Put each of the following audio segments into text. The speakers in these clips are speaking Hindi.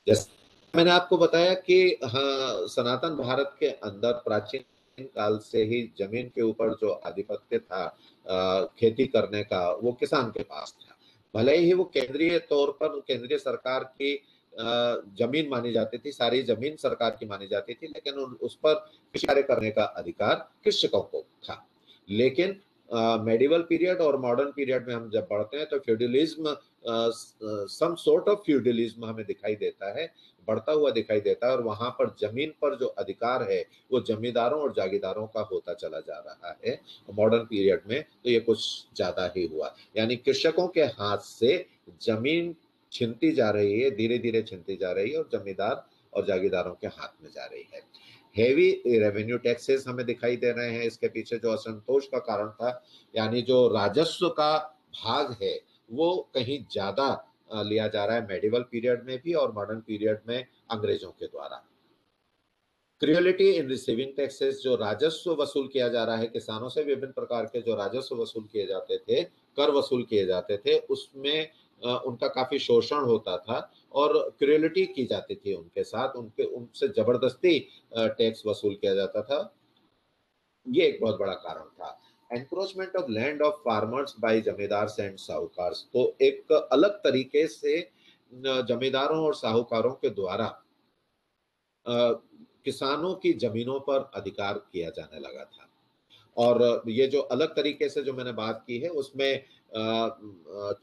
जैसे मैंने आपको बताया कि हाँ, सनातन भारत के अंदर प्राचीन काल से ही जमीन के ऊपर जो आधिपत्य था खेती करने का, वो किसान के पास था। भले ही वो केंद्रीय तौर पर केंद्रीय सरकार की जमीन मानी जाती थी, सारी जमीन सरकार की मानी जाती थी, लेकिन उस पर कृषि कार्य करने का अधिकार कृषकों को था। लेकिन मेडिवल पीरियड और मॉडर्न पीरियड में हम जब बढ़ते हैं तो feudalism, some sort of feudalism हमें दिखाई देता है, बढ़ता हुआ दिखाई देता है, और वहां पर जमीन पर जो अधिकार है वो जमींदारों और जागीरदारों का होता चला जा रहा है। मॉडर्न पीरियड में तो ये कुछ ज्यादा ही हुआ, यानी कृषकों के हाथ से जमीन छिनती जा रही है, धीरे धीरे छिनती जा रही है, और जमींदार और जागीरदारों के हाथ में जा रही है। हेवी रेवेन्यू टैक्सेस हमें दिखाई दे रहे हैं, इसके पीछे जो असंतोष का कारण था, यानी जो राजस्व का भाग है वो कहीं ज्यादा लिया जा रहा है मेडिवल पीरियड में भी और मॉडर्न पीरियड में अंग्रेजों के द्वारा। क्रियोलिटी इन रिसीविंग टैक्सेस, जो राजस्व वसूल किया जा रहा है किसानों से, विभिन्न प्रकार के जो राजस्व वसूल किए जाते थे, कर वसूल किए जाते थे, उसमें उनका काफी शोषण होता था और क्रियोलिटी की जाती थी उनके साथ, उनसे जबरदस्ती टैक्स वसूल किया जाता था। ये एक बहुत बड़ा कारण था। Encroachment of land of farmers bye जमींदार एंड साहूकार, तो एक अलग तरीके से जमींदारों और साहूकारों के द्वारा किसानों की जमीनों पर अधिकार किया जाने लगा था। और ये जो अलग तरीके से जो मैंने बात की है उसमें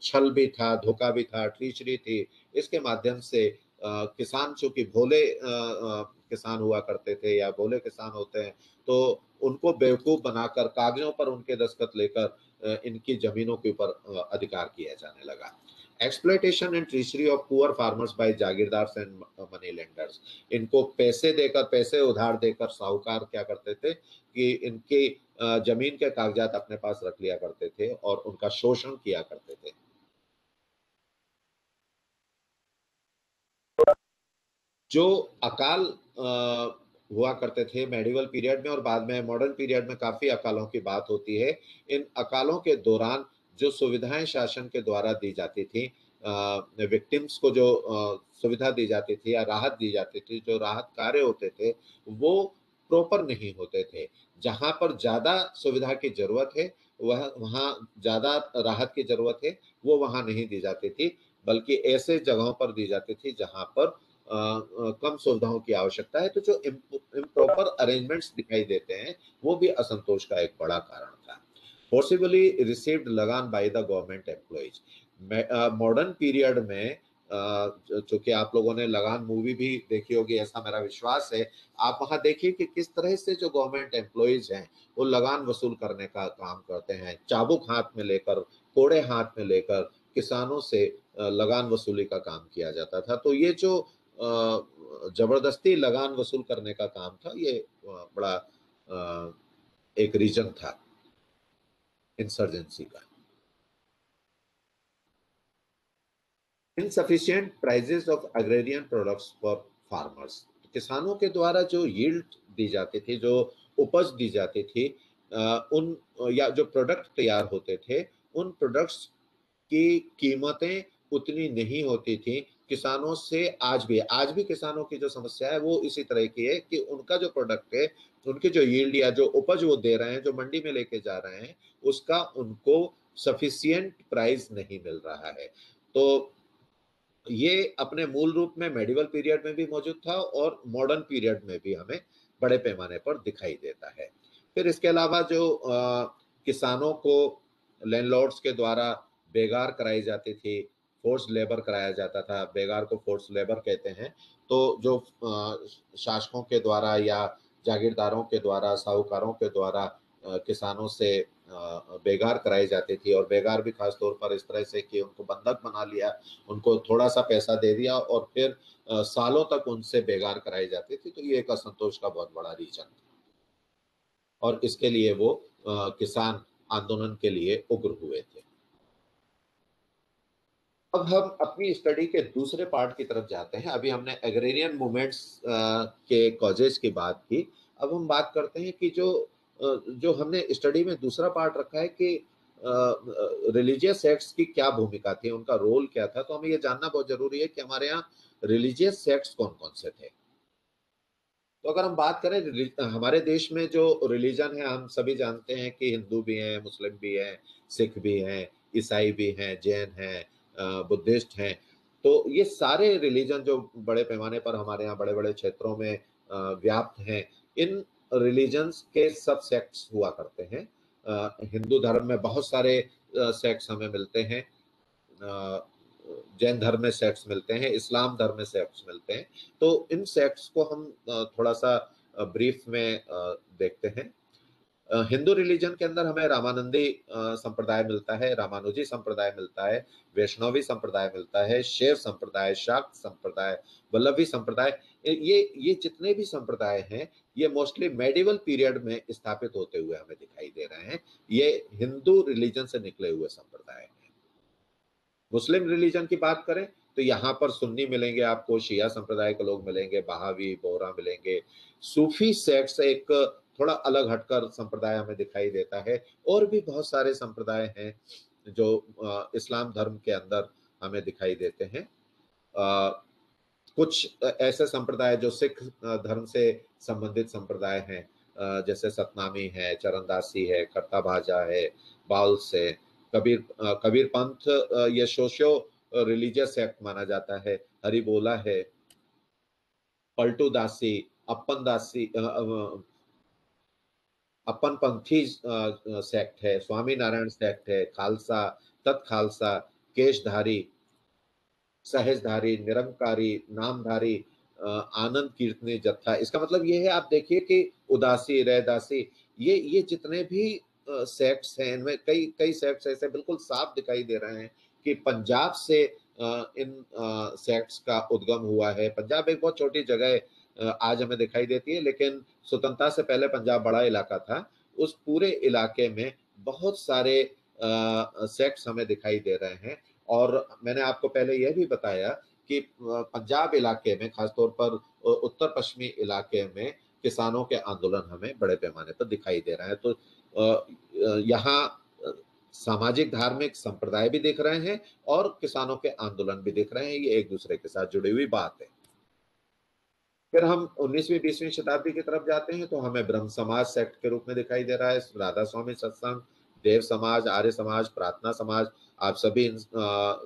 छल भी था, धोखा भी था, ट्रीचरी थी। इसके माध्यम से किसान चूंकि भोले किसान हुआ करते थे या भोले किसान होते हैं, तो उनको बेवकूफ बनाकर कागजों पर उनके दस्तखत लेकर इनकी जमीनों के ऊपर अधिकार किया जाने लगा। Exploitation and treachery of poor farmers by jagirdar and money lenders, इनको पैसे देकर, पैसे उधार देकर साहूकार क्या करते थे कि इनकी जमीन के कागजात अपने पास रख लिया करते थे और उनका शोषण किया करते थे। जो अकाल हुआ करते थे मेडिवल पीरियड में और बाद में मॉडर्न पीरियड में काफी अकालों की बात होती है। इन अकालों के दौरान जो सुविधाएं शासन के द्वारा दी जाती थी, विक्टिम्स को जो सुविधा दी जाती थी या राहत दी जाती थी, जो राहत कार्य होते थे वो प्रॉपर नहीं होते थे। जहां पर ज्यादा सुविधा की जरूरत है वह वहां ज्यादा राहत की जरूरत है, वो वहां नहीं दी जाती थी, बल्कि ऐसे जगहों पर दी जाती थी जहां पर कम सुविधाओं की आवश्यकता है। तो जो इम्प्रॉपर अरेंजमेंट्स दिखाई देते हैं वो भी असंतोष का एक बड़ा कारण था। पॉसिबली रिसीव्ड लगान by the government employees, modern period में चूंकि आप लोगों ने लगान मूवी भी देखी होगी ऐसा मेरा विश्वास है, आप वहां देखिए कि किस तरह से जो गवर्नमेंट एम्प्लॉइज हैं वो लगान वसूल करने का काम करते हैं, चाबुक हाथ में लेकर, कोड़े हाथ में लेकर किसानों से लगान वसूली का काम किया जाता था। तो ये जो जबरदस्ती लगान वसूल करने का काम था, ये बड़ा एक रीजन था इंसर्जेंसी का। Insufficient prices of agrarian products for farmers, किसानों के द्वारा जो यील्ड दी जाती थी, जो उपज दी जाती थी, उन या जो प्रोडक्ट तैयार होते थे, उन प्रोडक्ट्स की कीमतें उतनी नहीं होती थी किसानों से। आज भी किसानों की जो समस्या है वो इसी तरह की है कि उनका जो प्रोडक्ट है, उनकी जो यील्ड या जो उपज वो दे रहे हैं, जो मंडी में लेके जा रहे हैं, उसका उनको सफिशियंट प्राइस नहीं मिल रहा है। तो ये अपने मूल रूप में मेडिवल पीरियड में भी मौजूद था और मॉडर्न पीरियड में भी हमें बड़े पैमाने पर दिखाई देता है। फिर इसके अलावा जो किसानों को लैंडलॉर्ड्स के द्वारा बेगार कराई जाती थी, फोर्स लेबर कराया जाता था, बेगार को फोर्स लेबर कहते हैं। तो जो शासकों के द्वारा या जागीरदारों के द्वारा, साहूकारों के द्वारा किसानों से बेगार कराई जाती थी, और बेगार भी खासतौर पर इस तरह से कि उनको बंधक बना लिया, उनको थोड़ा सा पैसा दे दिया और फिर सालों तक उनसे बेगार कराई जाती थी। तो ये एक असंतोष का बहुत बड़ा रीजन था और इसके लिए वो किसान आंदोलन के लिए उग्र हुए थे। अब हम अपनी स्टडी के दूसरे पार्ट की तरफ जाते हैं। अभी हमने एग्रेरियन मूवमेंट्स के कॉजेज की बात की। अब हम बात करते हैं कि जो हमने स्टडी में दूसरा पार्ट रखा है कि रिलीजियस एक्ट्स की क्या भूमिका थी, उनका रोल क्या था। तो हमें ये जानना बहुत जरूरी है कि हमारे यहाँ रिलीजियस सेक्ट्स कौन-कौन से थे? तो अगर हम बात करें हमारे देश में जो रिलीजन है, हम सभी जानते हैं कि हिंदू भी हैं, मुस्लिम भी हैं, सिख भी हैं, ईसाई भी हैं, जैन हैं, बुद्धिस्ट हैं। तो ये सारे रिलीजन जो बड़े पैमाने पर हमारे यहाँ बड़े-बड़े क्षेत्रों में व्याप्त हैं, इन रिलीजन्स के सब सेक्ट्स हुआ करते हैं। हिंदू धर्म में बहुत सारे सेक्ट्स हमें मिलते हैं। अ, जैन धर्म में सेक्ट्स मिलते हैं, इस्लाम धर्म में सेक्ट्स मिलते हैं। तो इन सेक्ट्स को हम थोड़ा-सा ब्रीफ में देखते हैं। हिंदू रिलीजन के अंदर हमें रामानंदी संप्रदाय मिलता है, रामानुजी संप्रदाय मिलता है, वैष्णवी संप्रदाय मिलता है, शैव संप्रदाय, शाक्त संप्रदाय, वल्लभी संप्रदाय। ये जितने भी संप्रदाय हैं, ये मोस्टली मेडिवल पीरियड में स्थापित होते हुए हमें दिखाई दे रहे हैं। ये हिंदू रिलीजन से निकले हुए संप्रदाय हैं। मुस्लिम रिलीजन की बात करें तो यहाँ पर सुन्नी मिलेंगे आपको, शिया संप्रदाय के लोग मिलेंगे, बहावी, बोहरा मिलेंगे। सूफी सेक्ट्स एक थोड़ा अलग हटकर संप्रदाय हमें दिखाई देता है। और भी बहुत सारे संप्रदाय हैं जो इस्लाम धर्म के अंदर हमें दिखाई देते हैं। कुछ ऐसे संप्रदाय जो सिख धर्म से संबंधित संप्रदाय हैं, जैसे सतनामी है, चरणदासी है, खट्टा भाजा है, बाउल्स है, कबीर पंथ ये सोशियो रिलीजियस सेक्ट माना जाता है, हरिबोला है, पलटू दासी, अप्पन दासी, अपन पंथी सेक्ट है, स्वामी नारायण सेक्ट है, खालसा, तत्खालसा, केशधारी, सहेजधारी, निरंकारी, नामधारी, आनंद कीर्तनी जत्था। इसका मतलब ये है, आप देखिए कि उदासी, रैदासी, ये जितने भी सेक्ट्स हैं, इनमें कई कई सेक्ट्स ऐसे बिल्कुल साफ दिखाई दे रहे हैं कि पंजाब से इन सेक्ट्स का उद्गम हुआ है। पंजाब एक बहुत छोटी जगह आज हमें दिखाई देती है, लेकिन स्वतंत्रता से पहले पंजाब बड़ा इलाका था। उस पूरे इलाके में बहुत सारे सेक्ट्स हमें दिखाई दे रहे हैं। और मैंने आपको पहले यह भी बताया कि पंजाब इलाके में, खासतौर पर उत्तर पश्चिमी इलाके में किसानों के आंदोलन हमें बड़े पैमाने पर दिखाई दे रहे हैं। तो यहाँ सामाजिक धार्मिक संप्रदाय भी दिख रहे हैं और किसानों के आंदोलन भी दिख रहे हैं। ये एक दूसरे के साथ जुड़ी हुई बात है। फिर हम 19वीं-20वीं शताब्दी की तरफ जाते हैं तो हमें ब्रह्म समाज सेक्ट के रूप में दिखाई दे रहा है। राधा स्वामी सत्संग, देव समाज, आर्य समाज, प्रार्थना समाज, आप सभी इन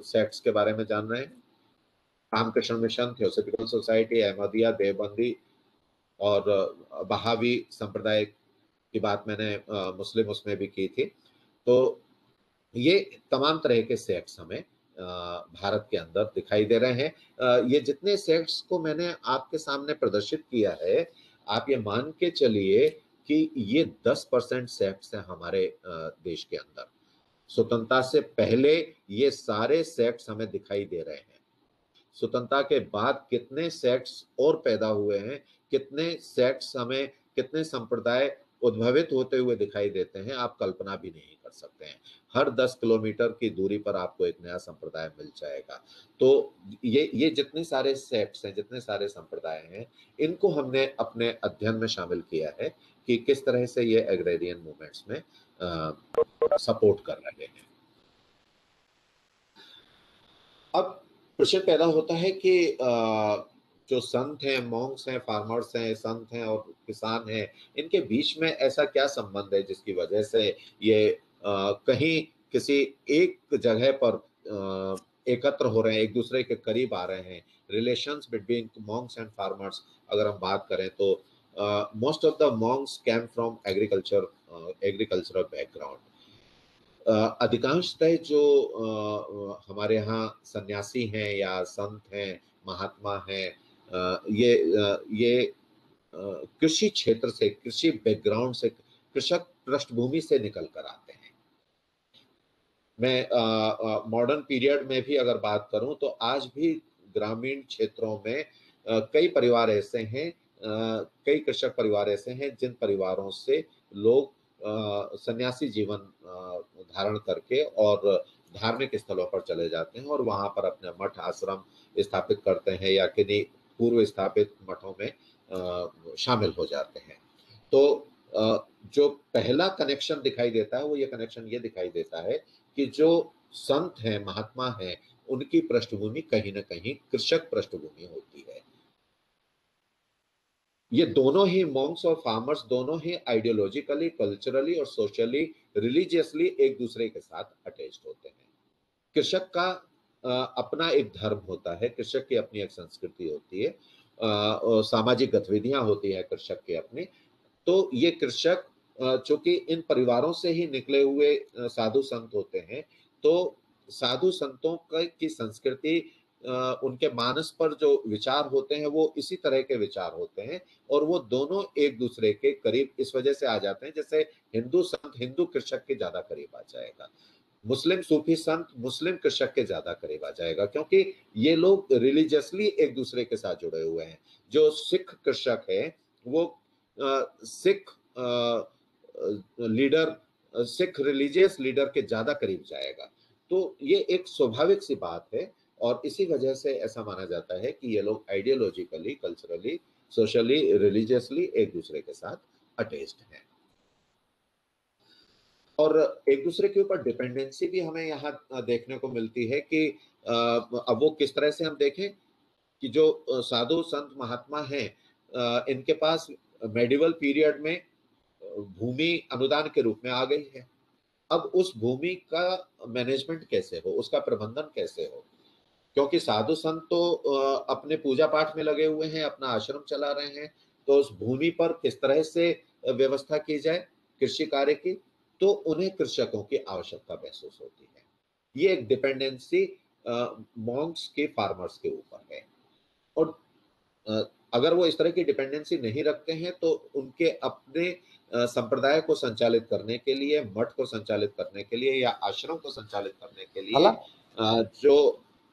सेक्ट्स के बारे में जान रहे हैं। Ramakrishna mission, theosophical society, Ahmadiyya, Deobandi और बहावी संप्रदाय की बात मैंने मुस्लिम उसमें भी की थी। तो ये तमाम तरह के सेक्ट्स हमें भारत के अंदर दिखाई दे रहे हैं। ये जितने सेक्ट्स को मैंने आपके सामने प्रदर्शित किया है, आप ये मान के चलिए कि ये 10% सेक्ट्स हैं हमारे देश के अंदर। स्वतंत्रता से पहले ये सारे सेक्ट्स हमें दिखाई दे रहे हैं। स्वतंत्रता के बाद कितने सेक्ट्स और पैदा हुए हैं, कितने सेक्ट्स हमें, कितने संप्रदाय उद्भवित होते हुए दिखाई देते हैं, आप कल्पना भी नहीं कर सकते हैं। हर 10 किलोमीटर की दूरी पर आपको एक नया संप्रदाय मिल जाएगा। तो ये जितने सारे सेक्ट्स हैं, जितने सारे संप्रदाय हैं, इनको हमने अपने अध्ययन में शामिल किया है कि किस तरह से ये एग्रेरियन मूवमेंट्स में सपोर्ट कर रहे हैं। अब प्रश्न पैदा होता है कि जो संत हैं, मॉन्क्स हैं, फार्मर्स हैं, संत हैं और किसान हैं, इनके बीच में ऐसा क्या संबंध है जिसकी वजह से ये कहीं किसी एक जगह पर एकत्र हो रहे हैं, एक दूसरे के करीब आ रहे हैं। Relations between monks and farmers अगर हम बात करें तो most of the monks came from agricultural background. अधिकांशतः जो हमारे यहाँ सन्यासी हैं या संत हैं, महात्मा हैं, ये कृषि क्षेत्र से, कृषि बैकग्राउंड से, कृषक पृष्ठभूमि से निकल कर आते हैं। मैं मॉडर्न पीरियड में भी अगर बात करूं तो आज भी ग्रामीण क्षेत्रों में कई परिवार ऐसे हैं, कई कृषक परिवार ऐसे हैं जिन परिवारों से लोग सन्यासी जीवन धारण करके और धार्मिक स्थलों पर चले जाते हैं और वहां पर अपने मठ आश्रम स्थापित करते हैं या किन्हीं पूर्व स्थापित मठों में शामिल हो जाते हैं। तो जो पहला कनेक्शन दिखाई देता है वो ये कनेक्शन ये दिखाई देता है कि जो संत हैं, महात्मा हैं, उनकी पृष्ठभूमि कहीं ना कहीं कृषक पृष्ठभूमि होती है। ये दोनों ही मॉन्क्स और फार्मर्स दोनों ही आइडियोलॉजिकली, कल्चरली और सोशली, रिलीजियसली एक दूसरे के साथ अटैच्ड होते हैं। कृषक का अपना एक धर्म होता है, कृषक की अपनी एक संस्कृति होती है, और सामाजिक गतिविधियां होती है कृषक के अपने। तो ये कृषक चूंकि इन परिवारों से ही निकले हुए साधु संत होते हैं, तो साधु संतों की संस्कृति, उनके मानस पर जो विचार होते हैं वो इसी तरह के विचार होते हैं, और वो दोनों एक दूसरे के करीब इस वजह से आ जाते हैं, जैसे हिंदू संत हिंदू कृषक के ज्यादा करीब आ जाएगा, मुस्लिम सूफी संत मुस्लिम कृषक के ज्यादा करीब आ जाएगा, क्योंकि ये लोग रिलीजियसली एक दूसरे के साथ जुड़े हुए हैं। जो सिख कृषक है वो Sikh leader, Sikh religious leader के ज्यादा करीब जाएगा। तो ये एक स्वाभाविक सी बात है, और इसी वजह से ऐसा माना जाता है कि ये लोग आइडियोलॉजिकली, कल्चरली, सोशली, रिलीजियसली एक दूसरे के साथ अटैच्ड हैं। और एक दूसरे के ऊपर डिपेंडेंसी भी हमें यहाँ देखने को मिलती है कि अब वो किस तरह से हम देखें कि जो साधु संत महात्मा हैं, इनके पास मेडिवल पीरियड में भूमि अनुदान के रूप में आ गई है। अब उस भूमि का मैनेजमेंट कैसे हो, उसका प्रबंधन कैसे हो, क्योंकि साधु संत तो अपने पूजा पाठ में लगे हुए हैं, अपना आश्रम चला रहे हैं, तो उस भूमि पर किस तरह से व्यवस्था की जाए कृषि कार्य की, तो उन्हें कृषकों की आवश्यकता महसूस होती है। ये एक डिपेंडेंसी मॉन्क्स के फार्मर्स के ऊपर है। और अ, अगर वो इस तरह की डिपेंडेंसी नहीं रखते हैं तो उनके अपने संप्रदाय को संचालित करने के लिए, मठ को संचालित करने के लिए या आश्रम को संचालित करने के लिए अला जो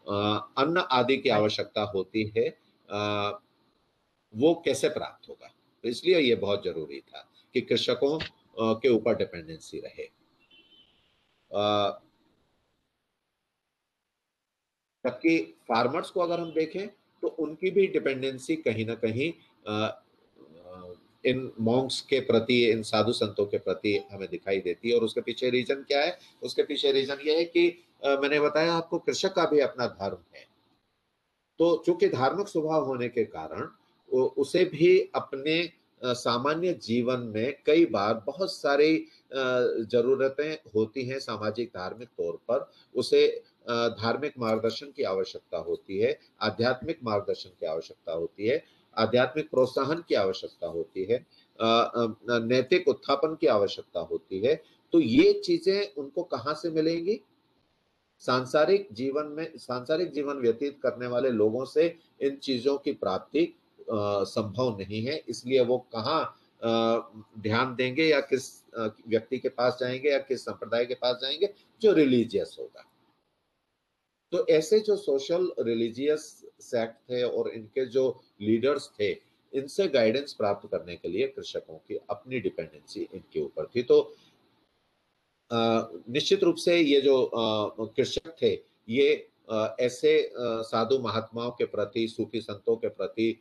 अन्न आदि की आवश्यकता होती है, वो कैसे प्राप्त होगा। तो इसलिए ये बहुत जरूरी था कि कृषकों के ऊपर डिपेंडेंसी रहे। जबकि फार्मर्स को अगर हम देखें तो उनकी भी डिपेंडेंसी कहीं ना कहीं इन मॉन्क्स के प्रति, इन साधु संतों के प्रति हमें दिखाई देती है। और उसके पीछे रीजन क्या है? उसके पीछे रीजन ये है कि मैंने बताया आपको, कृषक का भी अपना धर्म है। तो चूंकि धार्मिक स्वभाव होने के कारण उसे भी अपने सामान्य जीवन में कई बार बहुत सारी जरूरतें होती हैं, सामाजिक धार्मिक तौर पर उसे धार्मिक मार्गदर्शन की आवश्यकता होती है, आध्यात्मिक मार्गदर्शन की आवश्यकता होती है, आध्यात्मिक प्रोत्साहन की आवश्यकता होती है, नैतिक उत्थापन की आवश्यकता होती है। तो ये चीजें उनको कहाँ से मिलेंगी? सांसारिक जीवन व्यतीत करने वाले लोगों से इन चीजों की प्राप्ति संभव नहीं है। इसलिए वो कहाँ ध्यान देंगे, या किस व्यक्ति के पास जाएंगे, या किस संप्रदाय के पास जाएंगे जो रिलीजियस होगा। तो ऐसे जो सोशल रिलीजियस सेक्ट थे और इनके जो लीडर्स थे, इनसे गाइडेंस प्राप्त करने के लिए कृषकों की अपनी डिपेंडेंसी इनके ऊपर थी। तो निश्चित रूप से ये जो कृषक थे, ये ऐसे साधु महात्माओं के प्रति, सूफी संतों के प्रति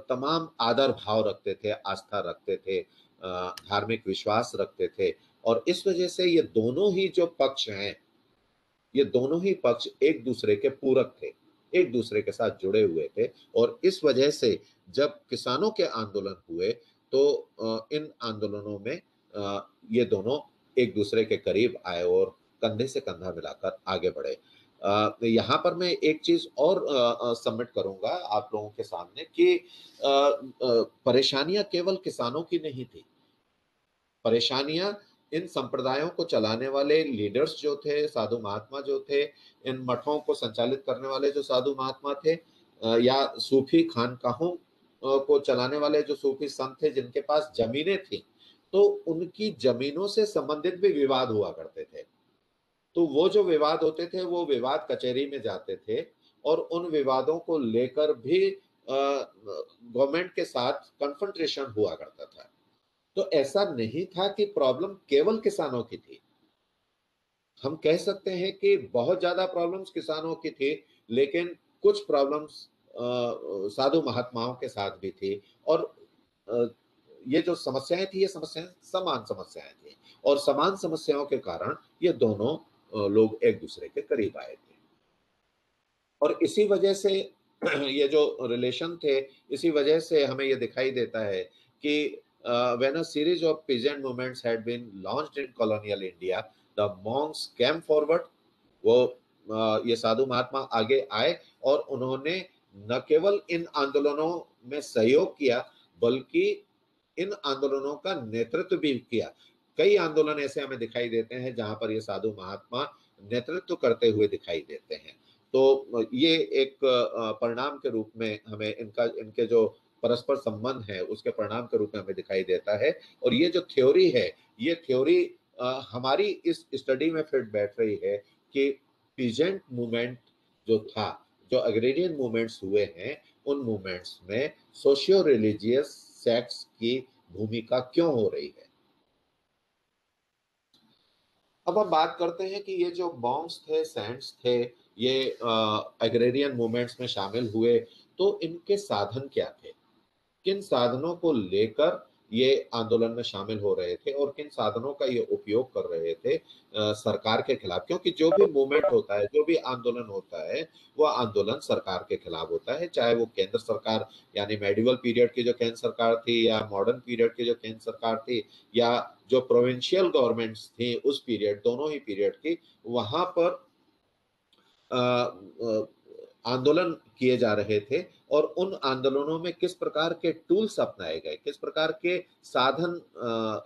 तमाम आदर भाव रखते थे, आस्था रखते थे, धार्मिक विश्वास रखते थे। और इस वजह से ये दोनों ही जो पक्ष हैं, ये दोनों ही पक्ष एक दूसरे के पूरक थे, एक दूसरे के साथ जुड़े हुए थे। और इस वजह से जब किसानों के आंदोलन हुए तो इन आंदोलनों में ये दोनों एक दूसरे के करीब आए और कंधे से कंधा मिलाकर आगे बढ़े। यहाँ पर मैं एक चीज और सबमिट करूंगा आप लोगों के सामने कि परेशानियां केवल किसानों की नहीं थी, परेशानियां इन संप्रदायों को चलाने वाले लीडर्स जो थे, साधु महात्मा जो थे, इन मठों को संचालित करने वाले जो साधु महात्मा थे, या सूफी खानकाहों को चलाने वाले जो सूफी संत थे जिनके पास जमीनें थी, तो उनकी जमीनों से संबंधित भी विवाद हुआ करते थे। तो वो जो विवाद होते थे वो विवाद कचहरी में जाते थे, और उन विवादों को लेकर भी गवर्नमेंट के साथ कन्फ्रंटेशन हुआ करता था। तो ऐसा नहीं था कि प्रॉब्लम केवल किसानों की थी। हम कह सकते हैं कि बहुत ज्यादा प्रॉब्लम्स किसानों की थी, लेकिन कुछ प्रॉब्लम्स साधु महात्माओं के साथ भी थी। और अ, ये जो समस्याएं थी, ये समस्याएं समान समस्याएं थी, और समान समस्याओं के कारण ये दोनों लोग एक दूसरे के करीब आए थे। और इसी वजह से ये जो रिलेशन थे, इसी वजह से हमें ये दिखाई देता है कि when a series of peasant movements had been launched in colonial India, the monks came forward. वो ये साधु महात्मा आगे आए और उन्होंने न केवल इन आंदोलनों में सहयोग किया, बल्कि इन आंदोलनों का नेतृत्व भी किया। कई आंदोलन ऐसे हमें दिखाई देते हैं जहां पर ये साधु महात्मा नेतृत्व करते हुए दिखाई देते हैं। तो ये एक परिणाम के रूप में हमें इनका इनके जो परस्पर संबंध है उसके परिणाम के रूप में हमें दिखाई देता है। और ये जो थ्योरी है, ये थ्योरी हमारी इस स्टडी में फिट बैठ रही है कि पीजेंट मूवमेंट जो था, जो अग्रेरियन मूवमेंट्स हुए हैं, उन मूवमेंट्स में सोशियो रिलीजियस सेक्ट्स की भूमिका क्यों हो रही है। अब हम बात करते हैं कि ये जो बॉम्ब्स थे, सैंड्स थे, ये एग्रेरियन मूवमेंट्स में शामिल हुए, तो इनके साधन क्या थे, किन साधनों को लेकर ये आंदोलन में शामिल हो रहे थे और किन साधनों का ये उपयोग कर रहे थे सरकार के खिलाफ। क्योंकि जो भी मूवमेंट होता है, जो भी आंदोलन होता है, वो आंदोलन सरकार के खिलाफ होता है, चाहे वो केंद्र सरकार यानी मेडिवल पीरियड की जो केंद्र सरकार थी, या मॉडर्न पीरियड की जो केंद्र सरकार थी, या जो प्रोविंशियल गवर्नमेंट्स थी उस पीरियड, दोनों ही पीरियड की, वहां पर आंदोलन किए जा रहे थे। और उन आंदोलनों में किस प्रकार के टूल्स अपनाए गए, किस प्रकार के साधन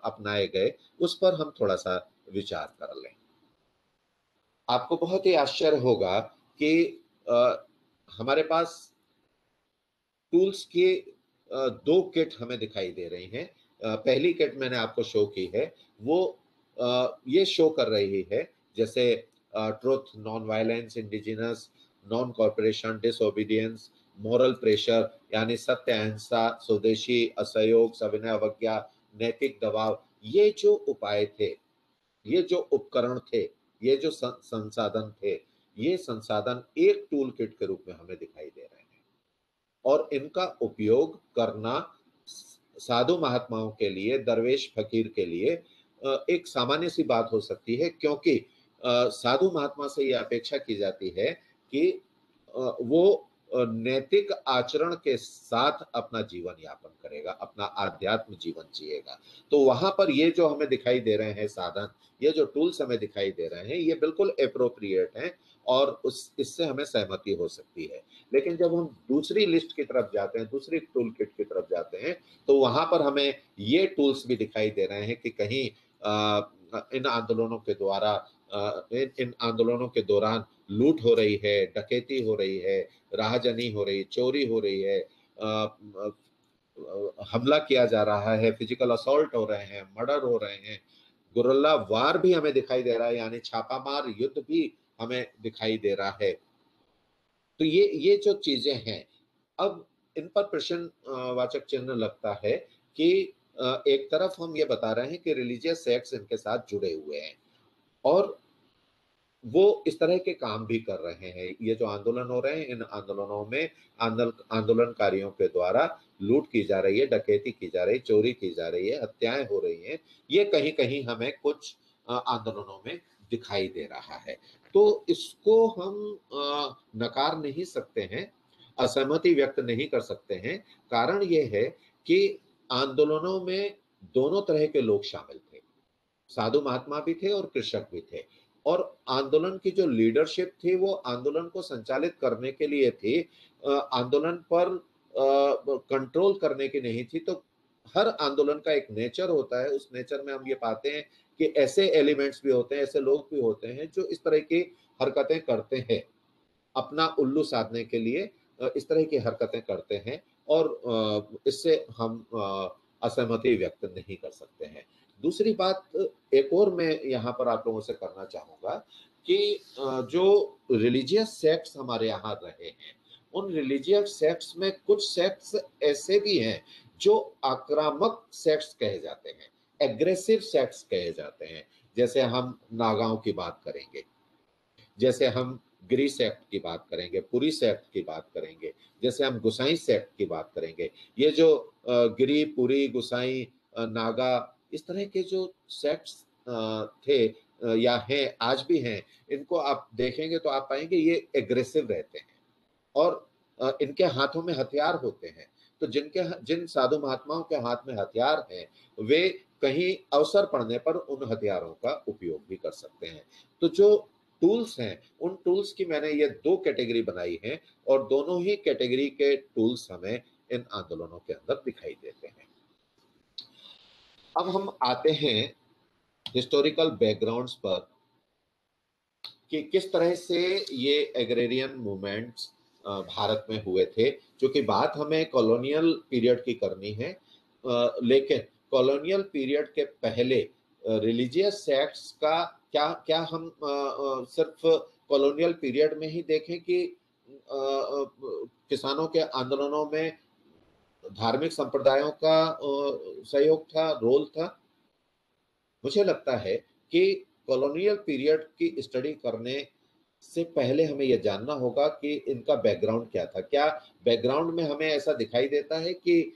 अपनाए गए, उस पर हम थोड़ा सा विचार कर लें। आपको बहुत ही आश्चर्य होगा कि हमारे पास टूल्स के दो किट हमें दिखाई दे रही हैं। पहली किट मैंने आपको शो की है, वो ये शो कर रही है जैसे truth, non violence, indigenous, non corporation, disobedience, moral pressure यानी सत्य, अहिंसा, स्वदेशी, असहयोग, सविनय अवज्ञा, नैतिक दबाव। ये जो उपाय थे, ये जो उपकरण थे, ये जो संसाधन थे, ये संसाधन एक टूल किट के रूप में हमें दिखाई दे रहे हैं। और इनका उपयोग करना साधु महात्माओं के लिए, दरवेश फकीर के लिए एक सामान्य सी बात हो सकती है, क्योंकि साधु महात्मा से यह अपेक्षा की जाती है कि वो नैतिक आचरण के साथ अपना जीवन यापन करेगा, अपना आध्यात्म जीवन जिएगा। तो वहां पर ये जो हमें दिखाई दे रहे हैं साधन, ये जो टूल्स हमें दिखाई दे रहे हैं, ये बिल्कुल एप्रोप्रिएट हैं और उस इससे हमें सहमति हो सकती है। लेकिन जब हम दूसरी लिस्ट की तरफ जाते हैं, दूसरी टूल किट की तरफ जाते हैं, तो वहां पर हमें ये टूल्स भी दिखाई दे रहे हैं कि कहीं इन आंदोलनों के द्वारा इन आंदोलनों के दौरान लूट हो रही है, डकैती हो रही है, राहजनी हो रही, चोरी हो रही है, हमला किया जा रहा है, फिजिकल असॉल्ट हो रहे हैं, मर्डर हो रहे हैं, गुरिल्ला वार भी हमें दिखाई दे रहा है, यानी छापामार युद्ध भी हमें दिखाई दे रहा है। तो ये जो चीजें हैं, अब इन पर प्रश्न वाचक चिन्ह लगता है कि एक तरफ हम ये बता रहे हैं कि रिलीजियस सेक्ट्स इनके साथ जुड़े हुए हैं और वो इस तरह के काम भी कर रहे हैं। ये जो आंदोलन हो रहे हैं, इन आंदोलनों में आंदोलनकारियों के द्वारा लूट की जा रही है, डकैती की जा रही है, चोरी की जा रही है, हत्याएं हो रही हैं। ये कहीं कहीं हमें कुछ आंदोलनों में दिखाई दे रहा है। तो इसको हम नकार नहीं सकते हैं, असहमति व्यक्त नहीं कर सकते हैं। कारण ये है कि आंदोलनों में दोनों तरह के लोग शामिल थे, साधु महात्मा भी थे और कृषक भी थे। और आंदोलन की जो लीडरशिप थी वो आंदोलन को संचालित करने के लिए थी, आंदोलन पर कंट्रोल करने की नहीं थी। तो हर आंदोलन का एक नेचर होता है, उस नेचर में हम ये पाते हैं कि ऐसे एलिमेंट्स भी होते हैं, ऐसे लोग भी होते हैं जो इस तरह की हरकतें करते हैं, अपना उल्लू साधने के लिए इस तरह की हरकतें करते हैं। और इससे हम असहमति व्यक्त नहीं कर सकते हैं। दूसरी बात एक और मैं यहाँ पर आप लोगों से करना चाहूंगा कि जो रिलीजियस सेक्ट्स हमारे यहाँ रहे हैं, उन रिलीजियस सेक्ट्स में कुछ सेक्ट्स ऐसे भी हैं जो आक्रामक सेक्ट्स कहे जाते हैं, एग्रेसिव सेक्ट्स कहे जाते हैं। जैसे हम नागाओं की बात करेंगे, जैसे हम गिरी सेक्ट की बात करेंगे, पुरी सेक्ट की बात करेंगे, जैसे हम गुसाई सेक्ट की बात करेंगे। ये जो गिरी, पुरी, गुसाई, नागा, इस तरह के जो सेक्ट्स थे या हैं, आज भी हैं, इनको आप देखेंगे तो आप पाएंगे ये एग्रेसिव रहते हैं। और इनके हाथों में हथियार होते हैं। तो जिन साधु महात्माओं के हाथ में हथियार हैं, वे कहीं अवसर पड़ने पर उन हथियारों का उपयोग भी कर सकते हैं। तो जो टूल्स हैं, उन टूल्स की मैंने ये 2 कैटेगरी बनाई है और दोनों ही कैटेगरी के टूल्स हमें इन आंदोलनों के अंदर दिखाई देते हैं। अब हम आते हैं हिस्टोरिकल बैकग्राउंड्स पर कि किस तरह से ये एग्रेरियन मूवमेंट्स भारत में हुए थे। क्योंकि बात हमें कॉलोनियल पीरियड की करनी है, लेकिन कॉलोनियल पीरियड के पहले रिलीजियस सेक्ट्स का क्या क्या हम सिर्फ कॉलोनियल पीरियड में ही देखें कि किसानों के आंदोलनों में धार्मिक संप्रदायों का सहयोग था, रोल था? मुझे लगता है कि कॉलोनियल पीरियड की स्टडी करने से पहले हमें यह जानना होगा कि इनका बैकग्राउंड क्या था। क्या बैकग्राउंड में हमें ऐसा दिखाई देता है कि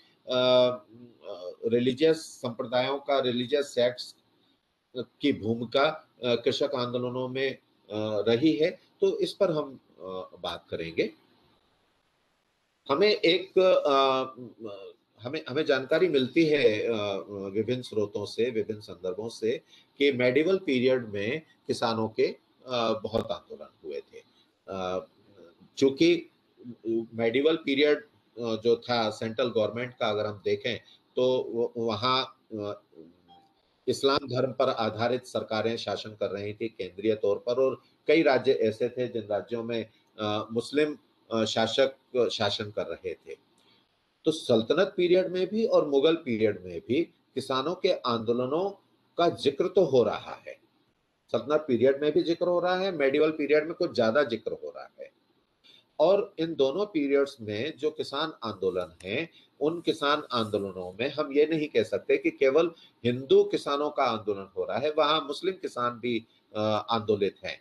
रिलीजियस संप्रदायों का, रिलीजियस सेक्ट्स की भूमिका कृषक आंदोलनों में रही है? तो इस पर हम बात करेंगे। हमें एक हमें हमें जानकारी मिलती है विभिन्न स्रोतों से, विभिन्न संदर्भों से कि मेडिवल पीरियड में किसानों के बहुत आंदोलन हुए थे। चूँकि मेडिवल पीरियड जो था सेंट्रल गवर्नमेंट का अगर हम देखें तो वहाँ इस्लाम धर्म पर आधारित सरकारें शासन कर रही थी केंद्रीय तौर पर, और कई राज्य ऐसे थे जिन राज्यों में मुस्लिम शासक शासन कर रहे थे। तो सल्तनत पीरियड में भी और मुगल पीरियड में भी किसानों के आंदोलनों का जिक्र तो हो रहा है। सल्तनत पीरियड में भी जिक्र हो रहा है, मेडिवल पीरियड में कुछ ज्यादा जिक्र हो रहा है। और इन दोनों पीरियड्स में जो किसान आंदोलन हैं, उन किसान आंदोलनों में हम ये नहीं कह सकते कि केवल हिंदू किसानों का आंदोलन हो रहा है, वहां मुस्लिम किसान भी आंदोलित हैं।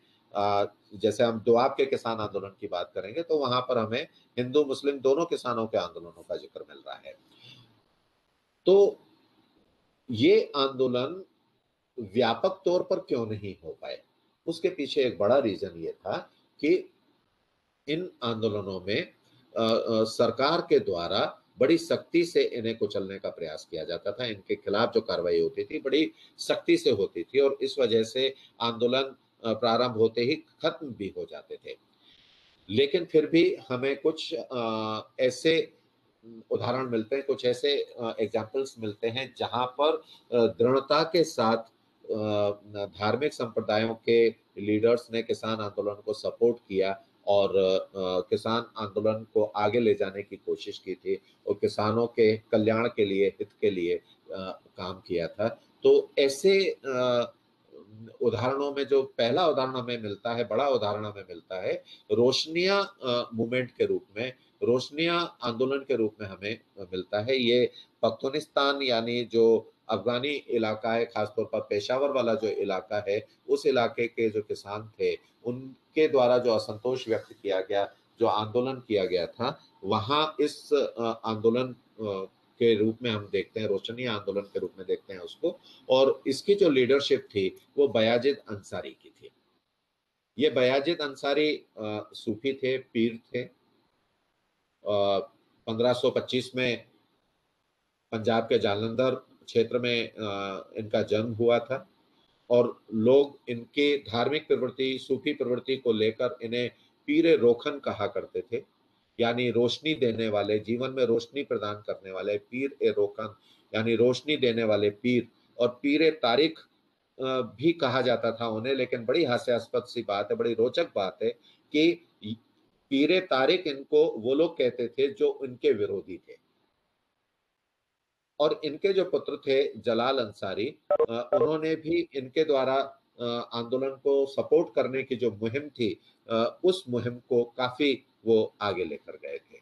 जैसे हम दोआब के किसान आंदोलन की बात करेंगे तो वहां पर हमें हिंदू मुस्लिम दोनों किसानों के आंदोलनों का जिक्र मिल रहा है। तो ये आंदोलन व्यापक तौर पर क्यों नहीं हो पाए? उसके पीछे एक बड़ा रीजन ये था कि इन आंदोलनों में सरकार के द्वारा बड़ी सख्ती से इन्हें कुचलने का प्रयास किया जाता था। इनके खिलाफ जो कार्रवाई होती थी बड़ी सख्ती से होती थी और इस वजह से आंदोलन प्रारंभ होते ही खत्म भी हो जाते थे। लेकिन फिर भी हमें कुछ ऐसे उदाहरण मिलते हैं, कुछ ऐसे एग्जाम्पल्स मिलते हैं जहां पर दृढ़ता के साथ धार्मिक संप्रदायों के लीडर्स ने किसान आंदोलन को सपोर्ट किया और किसान आंदोलन को आगे ले जाने की कोशिश की थी और किसानों के कल्याण के लिए, हित के लिए काम किया था। तो ऐसे उदाहरणों में जो पहला उदाहरण हमें मिलता है, बड़ा उदाहरण हमें मिलता है रोशनिया मूवमेंट के रूप में, रोशनिया आंदोलन के रूप में हमें मिलता है। ये पख्तूनिस्तान यानी जो अफगानी इलाका है, खासतौर पर पेशावर वाला जो इलाका है, उस इलाके के जो किसान थे, उनके द्वारा जो असंतोष व्यक्त किया गया, जो आंदोलन किया गया था, वहाँ इस आंदोलन के रूप में हम देखते हैं, रोशनी आंदोलन के रूप में देखते हैं उसको। और इसकी जो लीडरशिप थी वो बयाजिद अंसारी की थी। ये बयाजिद अंसारी सूफी थे, पीर थे। 1525 में पंजाब के जालंधर क्षेत्र में इनका जन्म हुआ था और लोग इनके धार्मिक प्रवृत्ति, सूफी प्रवृत्ति को लेकर इन्हें पीरे रोखन कहा करते थे, यानी रोशनी देने वाले, जीवन में रोशनी प्रदान करने वाले पीर ए रोकन, यानी रोशनी देने वाले पीर। और पीरे तारिक भी कहा जाता था उन्हें। लेकिन बड़ी हास्यास्पद सी बात है, बड़ी रोचक बात है कि पीरे तारिक इनको वो लोग कहते थे जो इनके विरोधी थे। और इनके जो पुत्र थे जलाल अंसारी, उन्होंने भी इनके द्वारा आंदोलन को सपोर्ट करने की जो मुहिम थी, उस मुहिम को काफी वो आगे लेकर गए थे।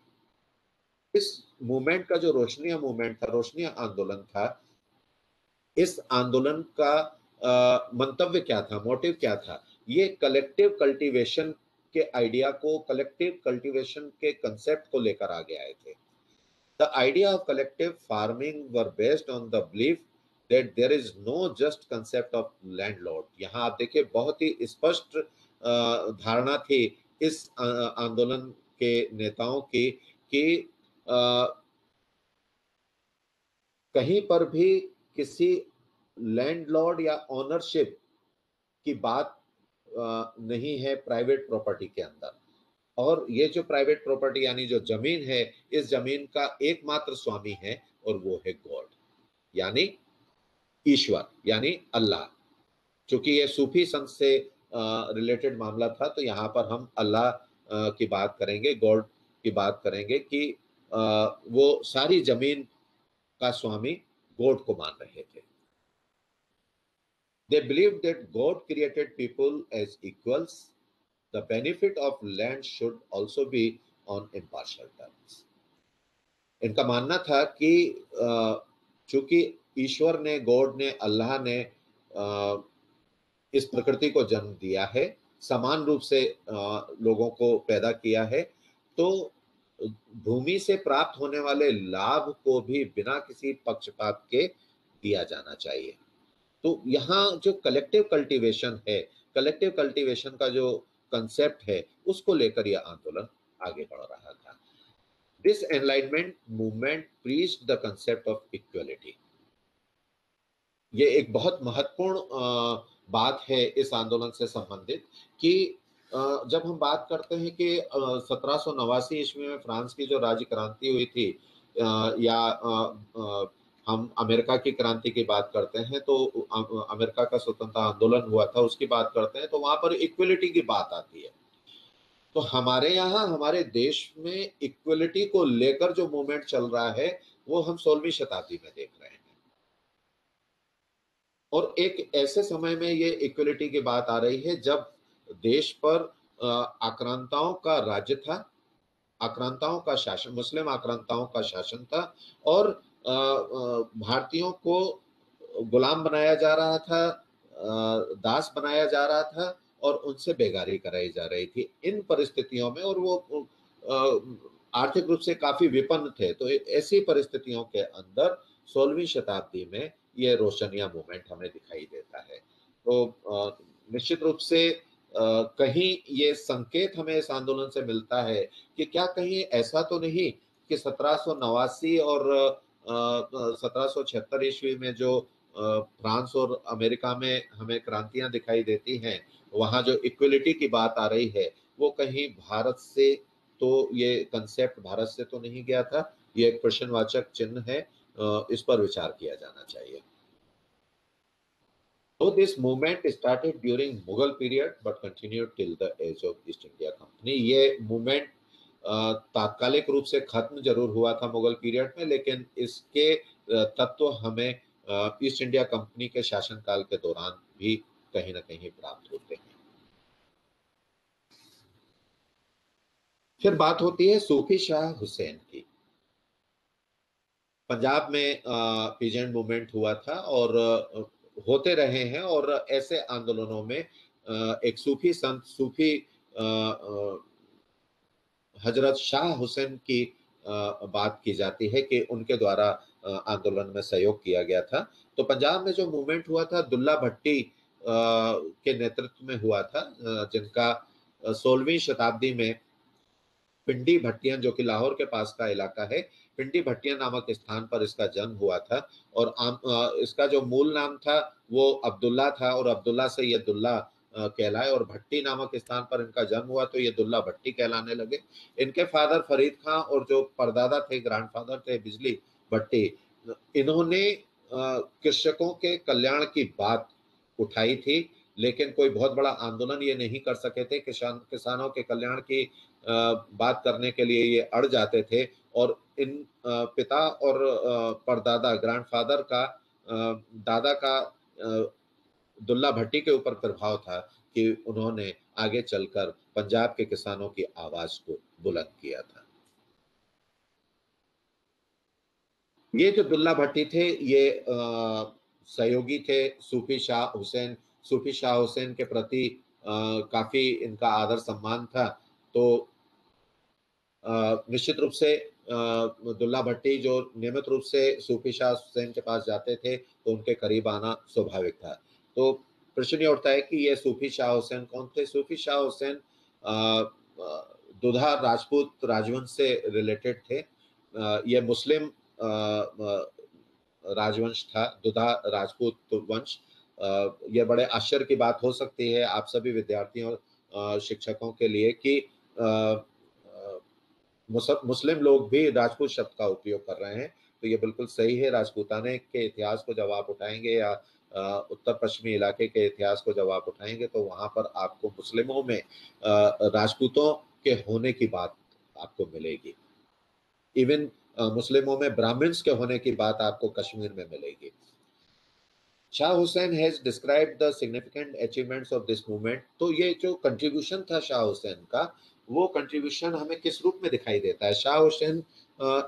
इस मूवमेंट का जो रोशनिया मूवमेंट था, रोशनिया आंदोलन था, इस आंदोलन का मंतव्य क्या था, मोटिव क्या था? ये कलेक्टिव कल्टीवेशन के आइडिया को, कलेक्टिव कल्टीवेशन के कंसेप्ट को लेकर आगे आए थे। The idea of collective farming were based on the belief that there is no just concept of landlord। यहाँ आप देखिए बहुत ही स्पष्ट धारणा थी इस आंदोलन के नेताओं की कि कहीं पर भी किसी लैंडलॉर्ड या ओनरशिप की बात नहीं है प्राइवेट प्रॉपर्टी के अंदर। और ये जो प्राइवेट प्रॉपर्टी यानी जो जमीन है, इस जमीन का एकमात्र स्वामी है और वो है गॉड, यानी ईश्वर, यानी अल्लाह। चूंकि ये सूफी संत से रिलेटेड मामला था, तो यहाँ पर हम अल्लाह की बात करेंगे, गॉड की बात करेंगे कि वो सारी जमीन का स्वामी गॉड को मान रहे थे। They believed that God created people as equals. The benefit of land should also be on impartial terms. इनका मानना था कि चूंकि ईश्वर ने, गॉड ने, अल्लाह ने इस प्रकृति को जन्म दिया है, समान रूप से लोगों को पैदा किया है, तो भूमि से प्राप्त होने वाले लाभ को भी बिना किसी पक्षपात के दिया जाना चाहिए। तो यहाँ जो कलेक्टिव कल्टीवेशन है, कलेक्टिव कल्टीवेशन का जो कंसेप्ट है, उसको लेकर यह आंदोलन आगे बढ़ रहा था। This enlightenment movement preached the concept of equality. ये एक बहुत महत्वपूर्ण बात है इस आंदोलन से संबंधित कि जब हम बात करते हैं कि 1789 ईस्वी में फ्रांस की जो राज्य क्रांति हुई थी, या हम अमेरिका की क्रांति की बात करते हैं, तो अमेरिका का स्वतंत्रता आंदोलन हुआ था, उसकी बात करते हैं, तो वहां पर इक्वलिटी की बात आती है। तो हमारे यहाँ, हमारे देश में इक्वलिटी को लेकर जो मूवमेंट चल रहा है, वो हम 16वीं शताब्दी में देख रहे हैं। और एक ऐसे समय में ये इक्वलिटी की बात आ रही है जब देश पर आक्रांताओं का राज्य था, आक्रांताओं का शासन, मुस्लिम आक्रांताओं का शासन था, और भारतीयों को गुलाम बनाया जा रहा था, दास बनाया जा रहा था, और उनसे बेगारी कराई जा रही थी इन परिस्थितियों में। और वो आर्थिक रूप से काफी विपन्न थे। तो ऐसी परिस्थितियों के अंदर 16वीं शताब्दी में ये रोशनिया मूवमेंट हमें दिखाई देता है। तो निश्चित रूप से कहीं ये संकेत हमें इस आंदोलन से मिलता है कि क्या कहीं ऐसा तो नहीं कि 1789 और 1776 ईस्वी में जो फ्रांस और अमेरिका में हमें क्रांतियां दिखाई देती हैं, वहां जो इक्वलिटी की बात आ रही है, वो कहीं भारत से, तो ये कंसेप्ट भारत से तो नहीं गया था। ये एक प्रश्नवाचक चिन्ह है, इस पर विचार किया जाना चाहिए। So this movement started during Mughal period but continued till the age of East India Company. ये मूवमेंट तात्कालिक रूप से खत्म जरूर हुआ था मुगल पीरियड में, लेकिन इसके तत्व हमें ईस्ट इंडिया कंपनी के शासनकाल के दौरान भी कहीं ना कहीं प्राप्त होते हैं। फिर बात होती है सूफी शाह हुसैन की। पंजाब में पीजेंट मूवमेंट हुआ था और होते रहे हैं, और ऐसे आंदोलनों में एक सूफी संत, सूफी हजरत शाह हुसैन की बात की जाती है कि उनके द्वारा आंदोलन में सहयोग किया गया था। तो पंजाब में जो मूवमेंट हुआ था, दुल्ला भट्टी के नेतृत्व में हुआ था, जिनका 16वीं शताब्दी में पिंडी भट्टियां, जो कि लाहौर के पास का इलाका है, पिंडी भट्टियां नामक स्थान पर इसका जन्म हुआ था। और इसका जो मूल नाम था वो अब्दुल्ला था, और अब्दुल्ला से ये दुल्ला कहलाए, और भट्टी नामक स्थान पर इनका जन्म हुआ तो ये दुल्ला भट्टी कहलाने लगे। इनके फादर फरीद खां और जो परदादा थे, ग्रैंडफादर थे बिजली भट्टी, इन्होंने कृषकों के कल्याण की बात उठाई थी, लेकिन कोई बहुत बड़ा आंदोलन ये नहीं कर सके थे। किसानों के कल्याण की बात करने के लिए ये अड़ जाते थे। और इन पिता और परदादा, ग्रैंडफादर का, दादा का दुल्ला भट्टी के ऊपर प्रभाव था कि उन्होंने आगे चलकर पंजाब के किसानों की आवाज को बुलंद किया था। ये जो दुल्ला भट्टी थे, ये सहयोगी थे सूफी शाह हुसैन। सूफी शाह हुसैन के प्रति काफी इनका आदर सम्मान था। तो निश्चित रूप से दुल्ला भट्टी जो नियमित रूप से सूफी शाह हुसैन के पास जाते थे, तो उनके करीब आना स्वाभाविक था। तो प्रश्न ये उठता है कि ये सूफी शाह हुसैन कौन थे? सूफी शाह हुसैन दुधा राजपूत राजवंश से रिलेटेड थे। ये मुस्लिम राजवंश था, दुधा राजपूत वंश। यह बड़े आश्चर्य की बात हो सकती है आप सभी विद्यार्थियों शिक्षकों के लिए कि मुस्लिम लोग भी राजपूत शब्द का उपयोग कर रहे हैं। तो ये बिल्कुल सही है। राजपूताने के इतिहास को जब आप उठाएंगे या उत्तर पश्चिमी इलाके के इतिहास को जब आप उठाएंगे तो वहां पर आपको मुस्लिमों में राजपूतों के होने की बात आपको मिलेगी। इवन मुस्लिमों में ब्राह्मण्स के होने की बात आपको कश्मीर में मिलेगी। Shah Hussain has described the significant achievements of this movement. तो ये जो कंट्रीब्यूशन था शाह हुसैन का, वो कंट्रीब्यूशन हमें किस रूप में दिखाई देता है? शाह हुसैन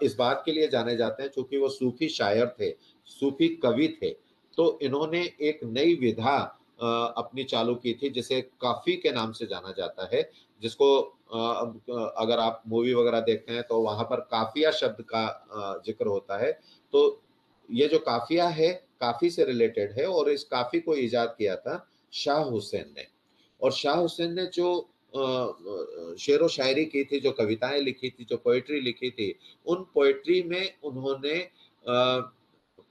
इस बात के लिए जाने जाते हैं क्योंकि वो सूफी शायर थे, सूफी कवि थे। तो इन्होंने एक नई विधा अपनी चालू की थी जिसे काफी के नाम से जाना जाता है, जिसको अगर आप मूवी वगैरह देखते हैं तो वहां पर काफिया शब्द का जिक्र होता है। तो ये जो काफिया है काफी से रिलेटेड है और इस काफी को इजाद किया था शाह हुसैन ने। और शाह हुसैन ने जो शेर व शायरी की थी, जो कविताएं लिखी थी, जो पोएट्री लिखी थी, उन पोएट्री में उन्होंने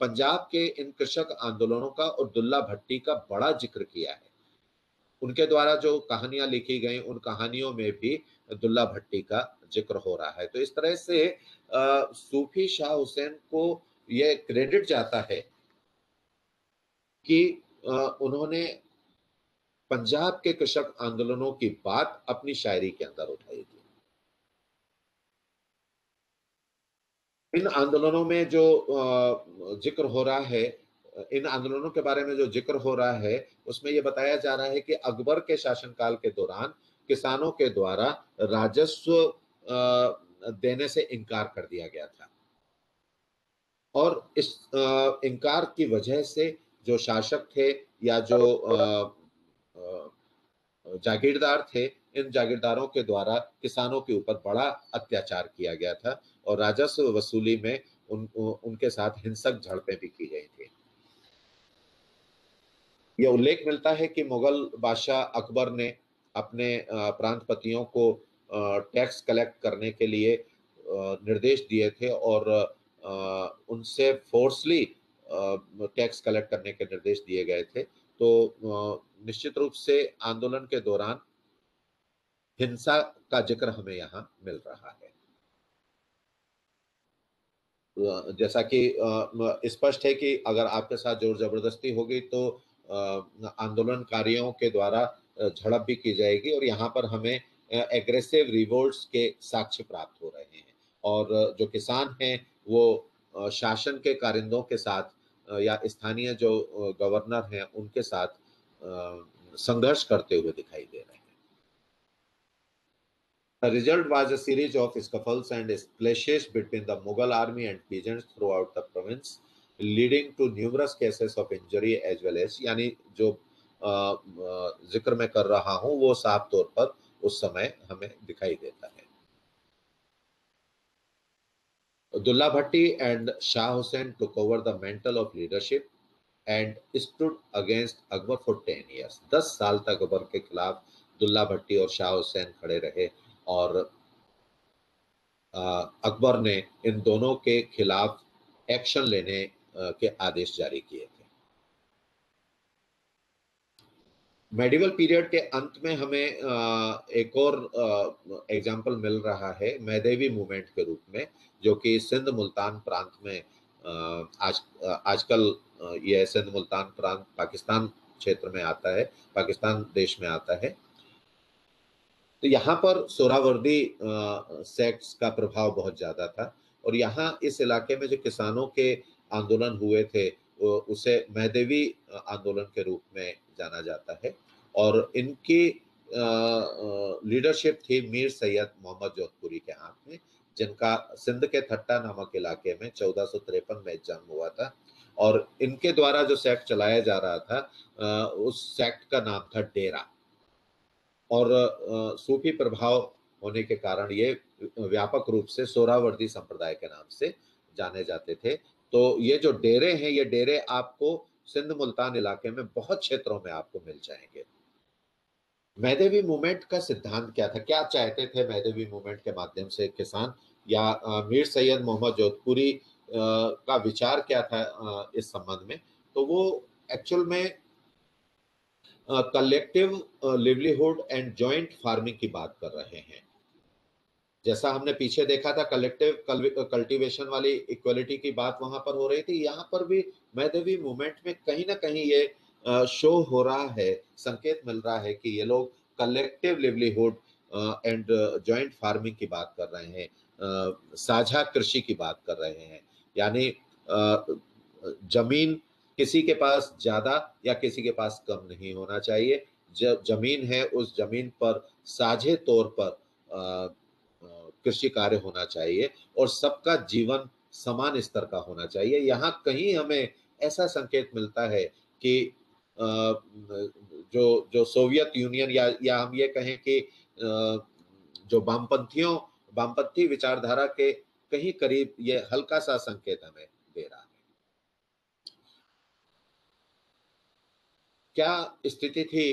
पंजाब के इन कृषक आंदोलनों का और दुल्ला भट्टी का बड़ा जिक्र किया है। उनके द्वारा जो कहानियां लिखी गई उन कहानियों में भी दुल्ला भट्टी का जिक्र हो रहा है। तो इस तरह से सूफी शाह हुसैन को यह क्रेडिट जाता है कि उन्होंने पंजाब के कृषक आंदोलनों की बात अपनी शायरी के अंदर उठाई थी। इन आंदोलनों में जो जिक्र हो रहा है, इन आंदोलनों के बारे में जो जिक्र हो रहा है उसमें यह बताया जा रहा है कि अकबर के शासनकाल के दौरान किसानों के द्वारा राजस्व देने से इनकार कर दिया गया था। और इस इनकार की वजह से जो शासक थे या जो जागीरदार थे, इन जागीरदारों के द्वारा किसानों के ऊपर बड़ा अत्याचार किया गया था और राजस्व वसूली में उनके साथ हिंसक झड़पें भी की गई थी। यह उल्लेख मिलता है कि मुगल बादशाह अकबर ने अपने प्रांतपतियों को टैक्स कलेक्ट करने के लिए निर्देश दिए थे और उनसे फोर्सली टैक्स कलेक्ट करने के निर्देश दिए गए थे। तो निश्चित रूप से आंदोलन के दौरान हिंसा का जिक्र हमें यहाँ मिल रहा है। जैसा कि स्पष्ट है कि अगर आपके साथ जोर जबरदस्ती होगी तो आंदोलनकारियों के द्वारा झड़प भी की जाएगी और यहाँ पर हमें एग्रेसिव रिवोल्ट्स के साक्ष्य प्राप्त हो रहे हैं। और जो किसान हैं वो शासन के कारिंदों के साथ या स्थानीय जो गवर्नर हैं उनके साथ संघर्ष करते हुए दिखाई दे रहे हैं। The result was a series of scuffles and clashes between the Mughal army and peasants throughout the province, leading to numerous cases of injury as well as, यानी जो जिक्र मैं कर रहा हूँ वो साफ तौर पर उस समय हमें दिखाई देता है। Dullah Bhatti and Shah Hussain took over the mantle of leadership and stood against Akbar for 10 years. 10 साल तक अकबर के खिलाफ दुल्ला भट्टी और शाह हुसैन खड़े रहे और अकबर ने इन दोनों के खिलाफ एक्शन लेने के आदेश जारी किए थे। मेडिवल पीरियड के अंत में हमें एक और एग्जाम्पल मिल रहा है मैदेवी मूवमेंट के रूप में, जो कि सिंध मुल्तान प्रांत में आजकल यह सिंध मुल्तान प्रांत पाकिस्तान क्षेत्र में आता है, पाकिस्तान देश में आता है। तो यहाँ पर सोहरावर्दी सेक्ट्स का प्रभाव बहुत ज़्यादा था और यहाँ इस इलाके में जो किसानों के आंदोलन हुए थे उसे मैदेवी आंदोलन के रूप में जाना जाता है और इनकी लीडरशिप थी मीर सैयद मोहम्मद जोधपुरी के हाथ में, जिनका सिंध के थट्टा नामक इलाके में 1453 में जन्म हुआ था। और इनके द्वारा जो सेक्ट चलाया जा रहा था उस सेक्ट का नाम था डेरा और सूफी प्रभाव होने के कारण ये व्यापक रूप से सोहरावर्दी संप्रदाय के नाम से जाने जाते थे। तो ये जो डेरे हैं, ये डेरे आपको सिंध मुल्तान इलाके में बहुत क्षेत्रों में आपको मिल जाएंगे। मैदेवी मूवमेंट का सिद्धांत क्या था, क्या चाहते थे मैदेवी मूवमेंट के माध्यम से किसान, या मीर सैयद मोहम्मद जोधपुरी का विचार क्या था इस संबंध में? तो वो एक्चुअल में collective livelihood and joint farming की बात कर रहे हैं। जैसा हमने पीछे देखा था कलेक्टिव कल्टीवेशन वाली इक्वलिटी की बात वहां पर हो रही थी, यहाँ पर भी मैदेवी मूवमेंट में कहीं ना कहीं ये शो हो रहा है, संकेत मिल रहा है कि ये लोग collective livelihood and joint farming की बात कर रहे हैं, साझा कृषि की बात कर रहे हैं। यानी जमीन किसी के पास ज्यादा या किसी के पास कम नहीं होना चाहिए। जब जमीन है उस जमीन पर साझे तौर पर कृषि कार्य होना चाहिए और सबका जीवन समान स्तर का होना चाहिए। यहाँ कहीं हमें ऐसा संकेत मिलता है कि जो जो सोवियत यूनियन या हम ये कहें कि जो वामपंथी विचारधारा के कहीं करीब ये हल्का सा संकेत हमें दे रहा है। क्या स्थिति थी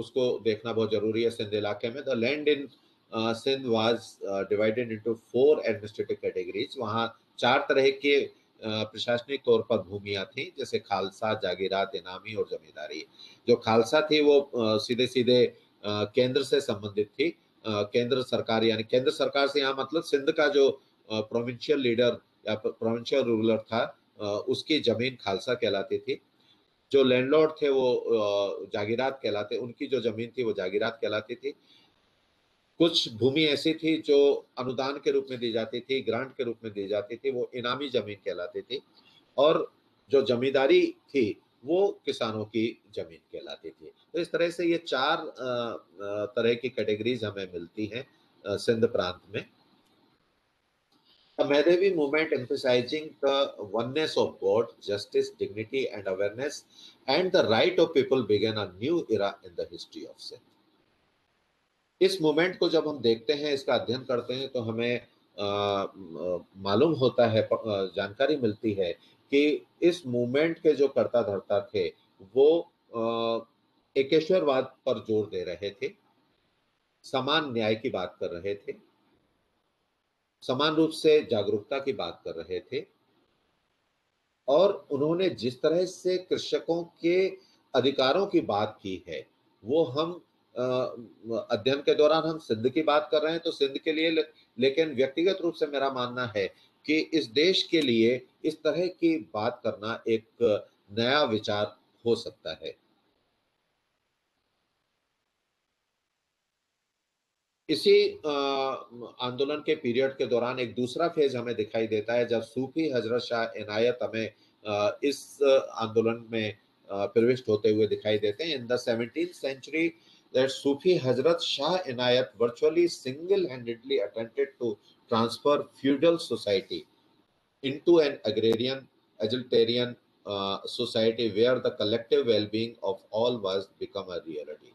उसको देखना बहुत जरूरी है सिंध इलाके में। The land in Sindh was divided into 4 administrative categories. वहाँ 4 तरह के प्रशासनिक तौर पर भूमियां थी, जैसे खालसा, जागीरात, इनामी और जमींदारी। जो खालसा थी वो सीधे सीधे केंद्र से संबंधित थी। केंद्र सरकार, यानी केंद्र सरकार से यहाँ मतलब सिंध का जो प्रोविंशियल लीडर या प्रोविंशियल रूलर था, उसकी जमीन खालसा कहलाती थी। जो लैंडलॉर्ड थे वो जागीरात कहलाते, उनकी जो जमीन थी वो जागीरात कहलाती थी। कुछ भूमि ऐसी थी जो अनुदान के रूप में दी जाती थी, ग्रांट के रूप में दी जाती थी, वो इनामी जमीन कहलाती थी। और जो जमींदारी थी वो किसानों की जमीन कहलाती थी। तो इस तरह से ये 4 तरह की कैटेगरीज हमें मिलती हैं सिंध प्रांत में। A Madhavi movement emphasizing the oneness of God, justice, dignity, and awareness, and the right of people began a new era in the history of Sindh. इस मूवमेंट को जब हम देखते हैं, इसका अध्ययन करते हैं, तो हमें मालूम होता है, जानकारी मिलती है कि इस मूवमेंट के जो कर्ता धर्ता थे वो एकेश्वरवाद पर जोर दे रहे थे, समान न्याय की बात कर रहे थे, समान रूप से जागरूकता की बात कर रहे थे। और उन्होंने जिस तरह से कृषकों के अधिकारों की बात की है, वो हम अध्ययन के दौरान हम सिंध की बात कर रहे हैं तो सिंध के लिए, लेकिन व्यक्तिगत रूप से मेरा मानना है कि इस देश के लिए इस तरह की बात करना एक नया विचार हो सकता है। इसी आंदोलन के पीरियड के दौरान एक दूसरा फेज हमें दिखाई देता है, जब सूफी हजरत शाह इनायत हमें इस आंदोलन में प्रविष्ट होते हुए दिखाई देते हैं। In the 17th century, that Sufi Hazrat Shah Inayat virtually single-handedly attempted to transfer feudal society into an agrarian, egalitarian society where the collective well-being of all was become a reality.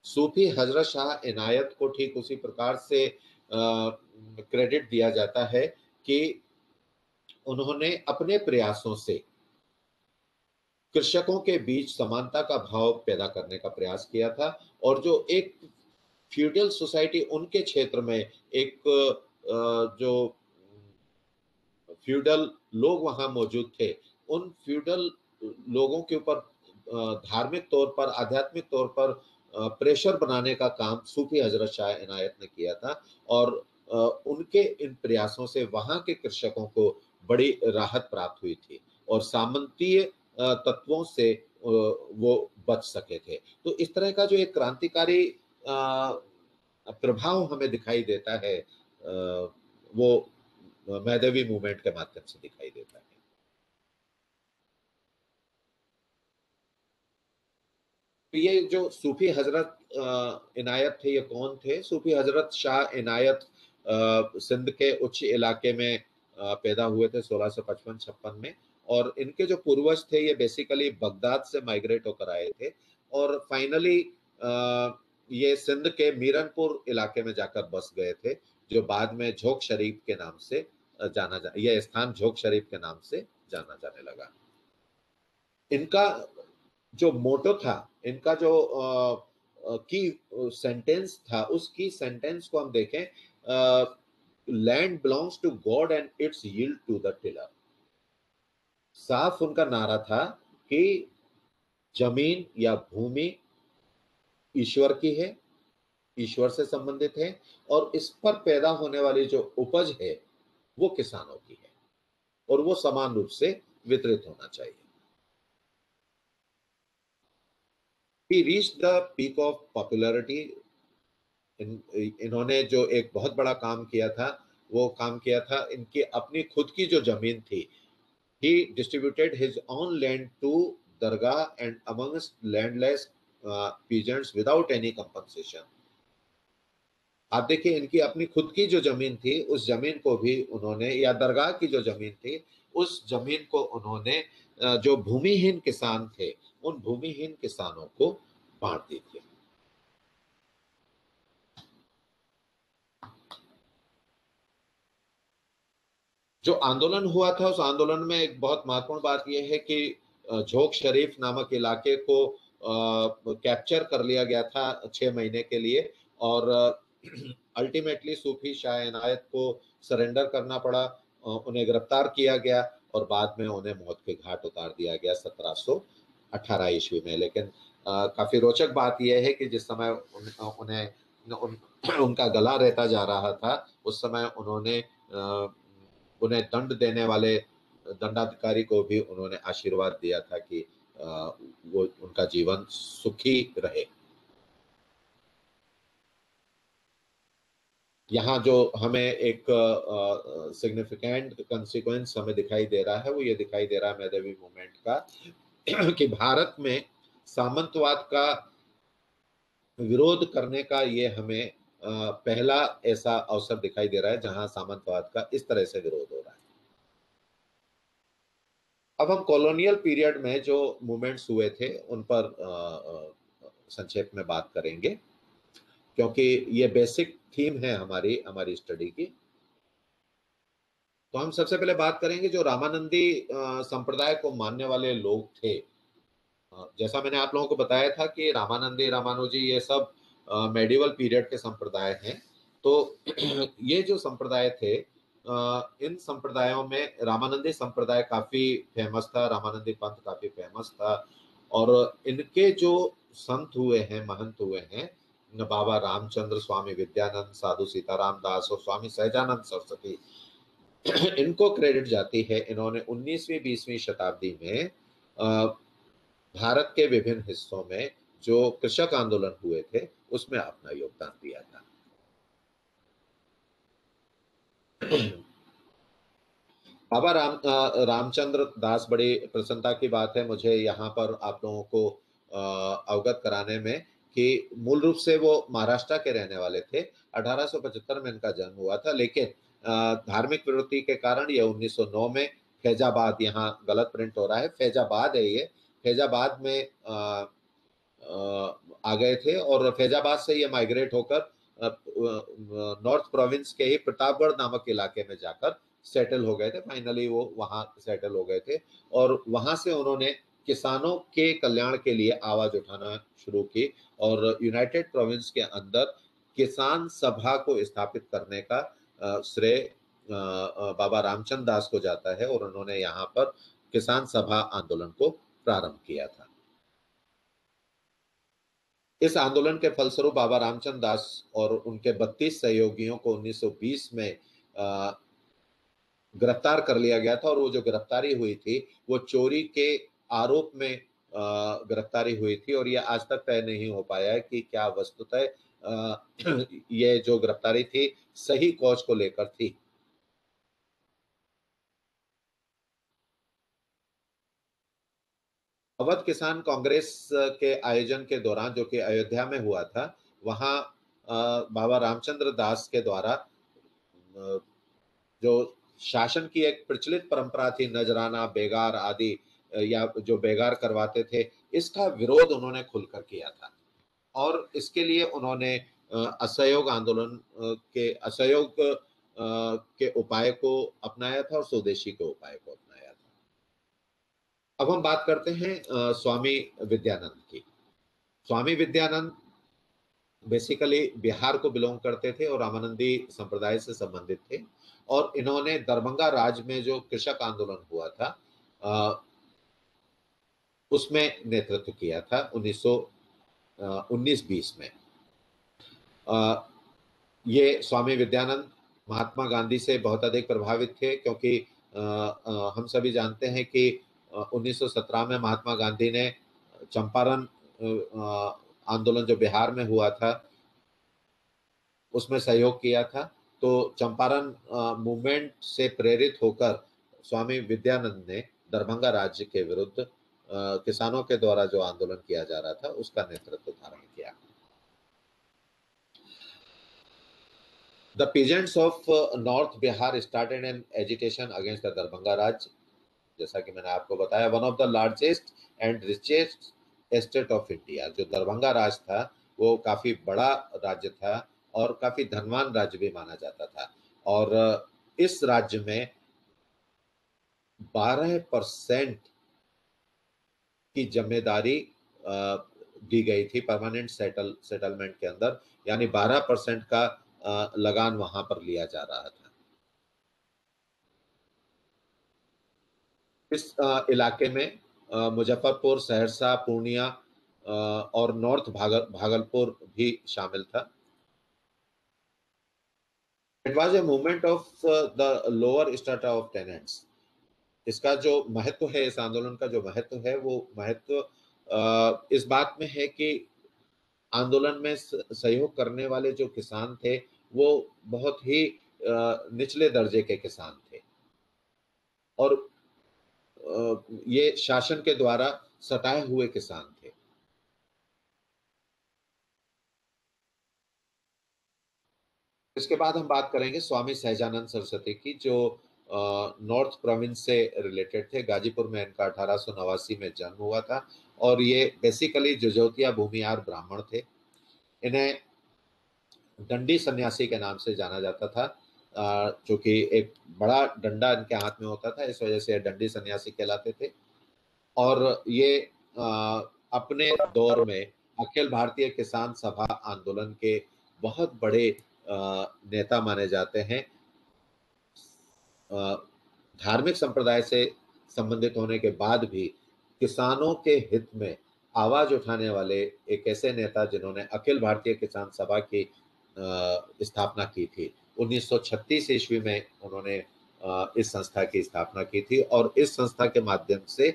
सूफी हजरत शाह इनायत को ठीक उसी प्रकार से क्रेडिट दिया जाता है कि उन्होंने अपने प्रयासों से कृषकों के बीच समानता का भाव पैदा करने का प्रयास किया था। और जो एक फ्यूडल सोसाइटी उनके क्षेत्र में एक जो फ्यूडल लोग वहां मौजूद थे, उन फ्यूडल लोगों के ऊपर धार्मिक तौर पर, आध्यात्मिक तौर पर प्रेशर बनाने का काम सूफी हजरत शाह इनायत ने किया था। और उनके इन प्रयासों से वहां के कृषकों को बड़ी राहत प्राप्त हुई थी और सामंतीय तत्वों से वो बच सके थे। तो इस तरह का जो एक क्रांतिकारी प्रभाव हमें दिखाई देता है, वो मैदवी मूवमेंट के माध्यम से दिखाई देता है। तो ये जो सूफी हजरत इनायत थे, ये कौन थे? सूफी हजरत शाह इनायत सिंध के उच्च इलाके में पैदा हुए थे 1655-56 में। और इनके जो पूर्वज थे ये बेसिकली बगदाद से माइग्रेट होकर आए थे और फाइनली ये सिंध के मीरनपुर इलाके में जाकर बस गए थे, जो बाद में झोंक शरीफ के नाम से यह स्थान झोंक शरीफ के नाम से जाना जाने लगा। इनका जो मोटो था, इनका जो की सेंटेंस था, उसकी सेंटेंस को हम देखें, land belongs to god and its yield to the tiller. साफ उनका नारा था कि जमीन या भूमि ईश्वर की है, ईश्वर से संबंधित है, और इस पर पैदा होने वाली जो उपज है वो किसानों की है और वो समान रूप से वितरित होना चाहिए। He reached the peak of popularity। इन्होंने जो एक बहुत बड़ा काम किया था, वो काम किया था इनकी अपनी खुद की जो जमीन थी। He distributed his own land to Dargah and amongst landless peasants without any compensation। आप देखिए, इनकी अपनी खुद की जो जमीन थी, उस जमीन को भी उन्होंने, या दरगाह की जो जमीन थी, उस जमीन को उन्होंने जो भूमिहीन किसान थे, उन भूमिहीन किसानों को बांट दी थी। जो आंदोलन हुआ था, उस आंदोलन में एक बहुत महत्वपूर्ण बात यह है कि झोंक शरीफ नामक इलाके को कैप्चर कर लिया गया था 6 महीने के लिए, और अल्टीमेटली सूफी शाह इनायत को सरेंडर करना पड़ा, उन्हें गिरफ्तार किया गया और बाद में उन्हें मौत के घाट उतार दिया गया 1718 ईस्वी में। लेकिन काफी रोचक बात यह है कि जिस समय उनका गला रहता जा रहा था, उस समय उन्होंने उन्हें दंड देने वाले दंडाधिकारी को भी उन्होंने आशीर्वाद दिया था कि वो उनका जीवन सुखी रहे। यहाँ जो हमें एक सिग्निफिकेंट कंसिक्वेंस हमें दिखाई दे रहा है, वो ये दिखाई दे रहा है मेहदवी मूवमेंट का कि भारत में सामंतवाद का विरोध करने का ये हमें पहला ऐसा अवसर दिखाई दे रहा है जहां सामंतवाद का इस तरह से विरोध हो रहा है। अब हम कॉलोनियल पीरियड में जो मूवमेंट्स हुए थे उन पर संक्षेप में बात करेंगे, क्योंकि ये बेसिक थीम है हमारी हमारी स्टडी की। तो हम सबसे पहले बात करेंगे जो रामानंदी संप्रदाय को मानने वाले लोग थे। जैसा मैंने आप लोगों को बताया था कि रामानंदी, रामानुजी, ये सब मेडिवल पीरियड के संप्रदाय हैं। तो ये जो संप्रदाय थे, इन संप्रदायों में रामानंदी संप्रदाय काफी फेमस था, रामानंदी पंथ काफी फेमस था, और इनके जो संत हुए हैं, महंत हुए हैं, बाबा रामचंद्र, स्वामी विद्यानंद, साधु सीताराम दास और स्वामी सहजानंद सरस्वती, इनको क्रेडिट जाती है। इन्होंने 19वीं 20वीं शताब्दी में भारत के विभिन्न हिस्सों में जो कृषक आंदोलन हुए थे उसमें अपना योगदान दिया था। बाबा रामचंद्र दास, बड़ी प्रसन्नता की बात है मुझे यहाँ पर आप लोगों को अवगत कराने में कि मूल रूप से वो महाराष्ट्र के रहने वाले थे। 1875 में इनका जन्म हुआ था, लेकिन धार्मिक प्रवृत्ति के कारण ये 1909 में फैजाबाद, यहाँ गलत प्रिंट हो रहा है, फैजाबाद है ये, फैजाबाद में आ गए थे, और फैजाबाद से ये माइग्रेट होकर नॉर्थ प्रोविंस के ही प्रतापगढ़ नामक इलाके में जाकर सेटल हो गए थे। फाइनली वो वहां सेटल हो गए थे, और वहां से उन्होंने किसानों के कल्याण के लिए आवाज उठाना शुरू की, और यूनाइटेड प्रोविंस के अंदर किसान सभा को स्थापित करने का श्रेय बाबा रामचंद्र दास को जाता है, और उन्होंने यहाँ पर किसान सभा आंदोलन को प्रारंभ किया था। इस आंदोलन के फलस्वरूप बाबा रामचंद्र दास और उनके 32 सहयोगियों को 1920 में गिरफ्तार कर लिया गया था, और वो जो गिरफ्तारी हुई थी वो चोरी के आरोप में गिरफ्तारी हुई थी, और ये आज तक तय नहीं हो पाया है कि क्या वस्तुतः ये जो गिरफ्तारी थी सही कॉज को लेकर थी। अवध किसान कांग्रेस के आयोजन के दौरान, जो कि अयोध्या में हुआ था, वहां बाबा रामचंद्र दास के द्वारा जो शासन की एक प्रचलित परंपरा थी, नजराना, बेगार आदि, या जो बेगार करवाते थे, इसका विरोध उन्होंने खुलकर किया था, और इसके लिए उन्होंने असहयोग आंदोलन के असहयोग के उपाय को अपनाया था और स्वदेशी के उपाय को अपनाया था। अब हम बात करते हैं स्वामी विद्यानंद की। स्वामी विद्यानंद बेसिकली बिहार को बिलोंग करते थे और रामानंदी संप्रदाय से संबंधित थे। और इन्होंने दरभंगा राज्य में जो कृषक आंदोलन हुआ था उसमें नेतृत्व किया था 1919-20 में। ये स्वामी विद्यानंद महात्मा गांधी से बहुत अधिक प्रभावित थे, क्योंकि हम सभी जानते हैं कि 1917 में महात्मा गांधी ने चंपारण आंदोलन जो बिहार में हुआ था उसमें सहयोग किया था। तो चंपारण मूवमेंट से प्रेरित होकर स्वामी विद्यानंद ने दरभंगा राज्य के विरुद्ध किसानों के द्वारा जो आंदोलन किया जा रहा था उसका नेतृत्व धारण किया। The peasants of North Bihar started an agitation against the Darbhanga Raj, जैसा कि मैंने आपको बताया, one of the largest and richest estate of India। जो दरभंगा राज था वो काफी बड़ा राज्य था और काफी धनवान राज्य भी माना जाता था। और इस राज्य में 12% की जिम्मेदारी दी गई थी परमानेंट सेटलमेंट के अंदर, यानी 12% का लगान वहां पर लिया जा रहा था। इस इलाके में मुजफ्फरपुर, सहरसा, पूर्णिया और नॉर्थ भागलपुर भी शामिल था। It was a movement of the lower strata of tenants. इसका जो महत्व है, इस आंदोलन का जो महत्व है, वो महत्व इस बात में है कि आंदोलन में सहयोग करने वाले जो किसान थे वो बहुत ही निचले दर्जे के किसान थे और ये शासन के द्वारा सताए हुए किसान थे। इसके बाद हम बात करेंगे स्वामी सहजानंद सरस्वती की, जो नॉर्थ प्रोविंस से रिलेटेड थे। गाजीपुर में इनका 1889 में जन्म हुआ था और ये बेसिकली जजोतिया भूमिहार ब्राह्मण थे। इन्हें दंडी सन्यासी के नाम से जाना जाता था, क्योंकि एक बड़ा डंडा इनके हाथ में होता था, इस वजह से दंडी सन्यासी कहलाते थे। और ये अपने दौर में अखिल भारतीय किसान सभा आंदोलन के बहुत बड़े नेता माने जाते हैं। धार्मिक संप्रदाय से संबंधित होने के बाद भी किसानों के हित में आवाज उठाने वाले एक ऐसे नेता जिन्होंने अखिल भारतीय किसान सभा की स्थापना की थी। 1936 ईस्वी में उन्होंने इस संस्था की स्थापना की थी और इस संस्था के माध्यम से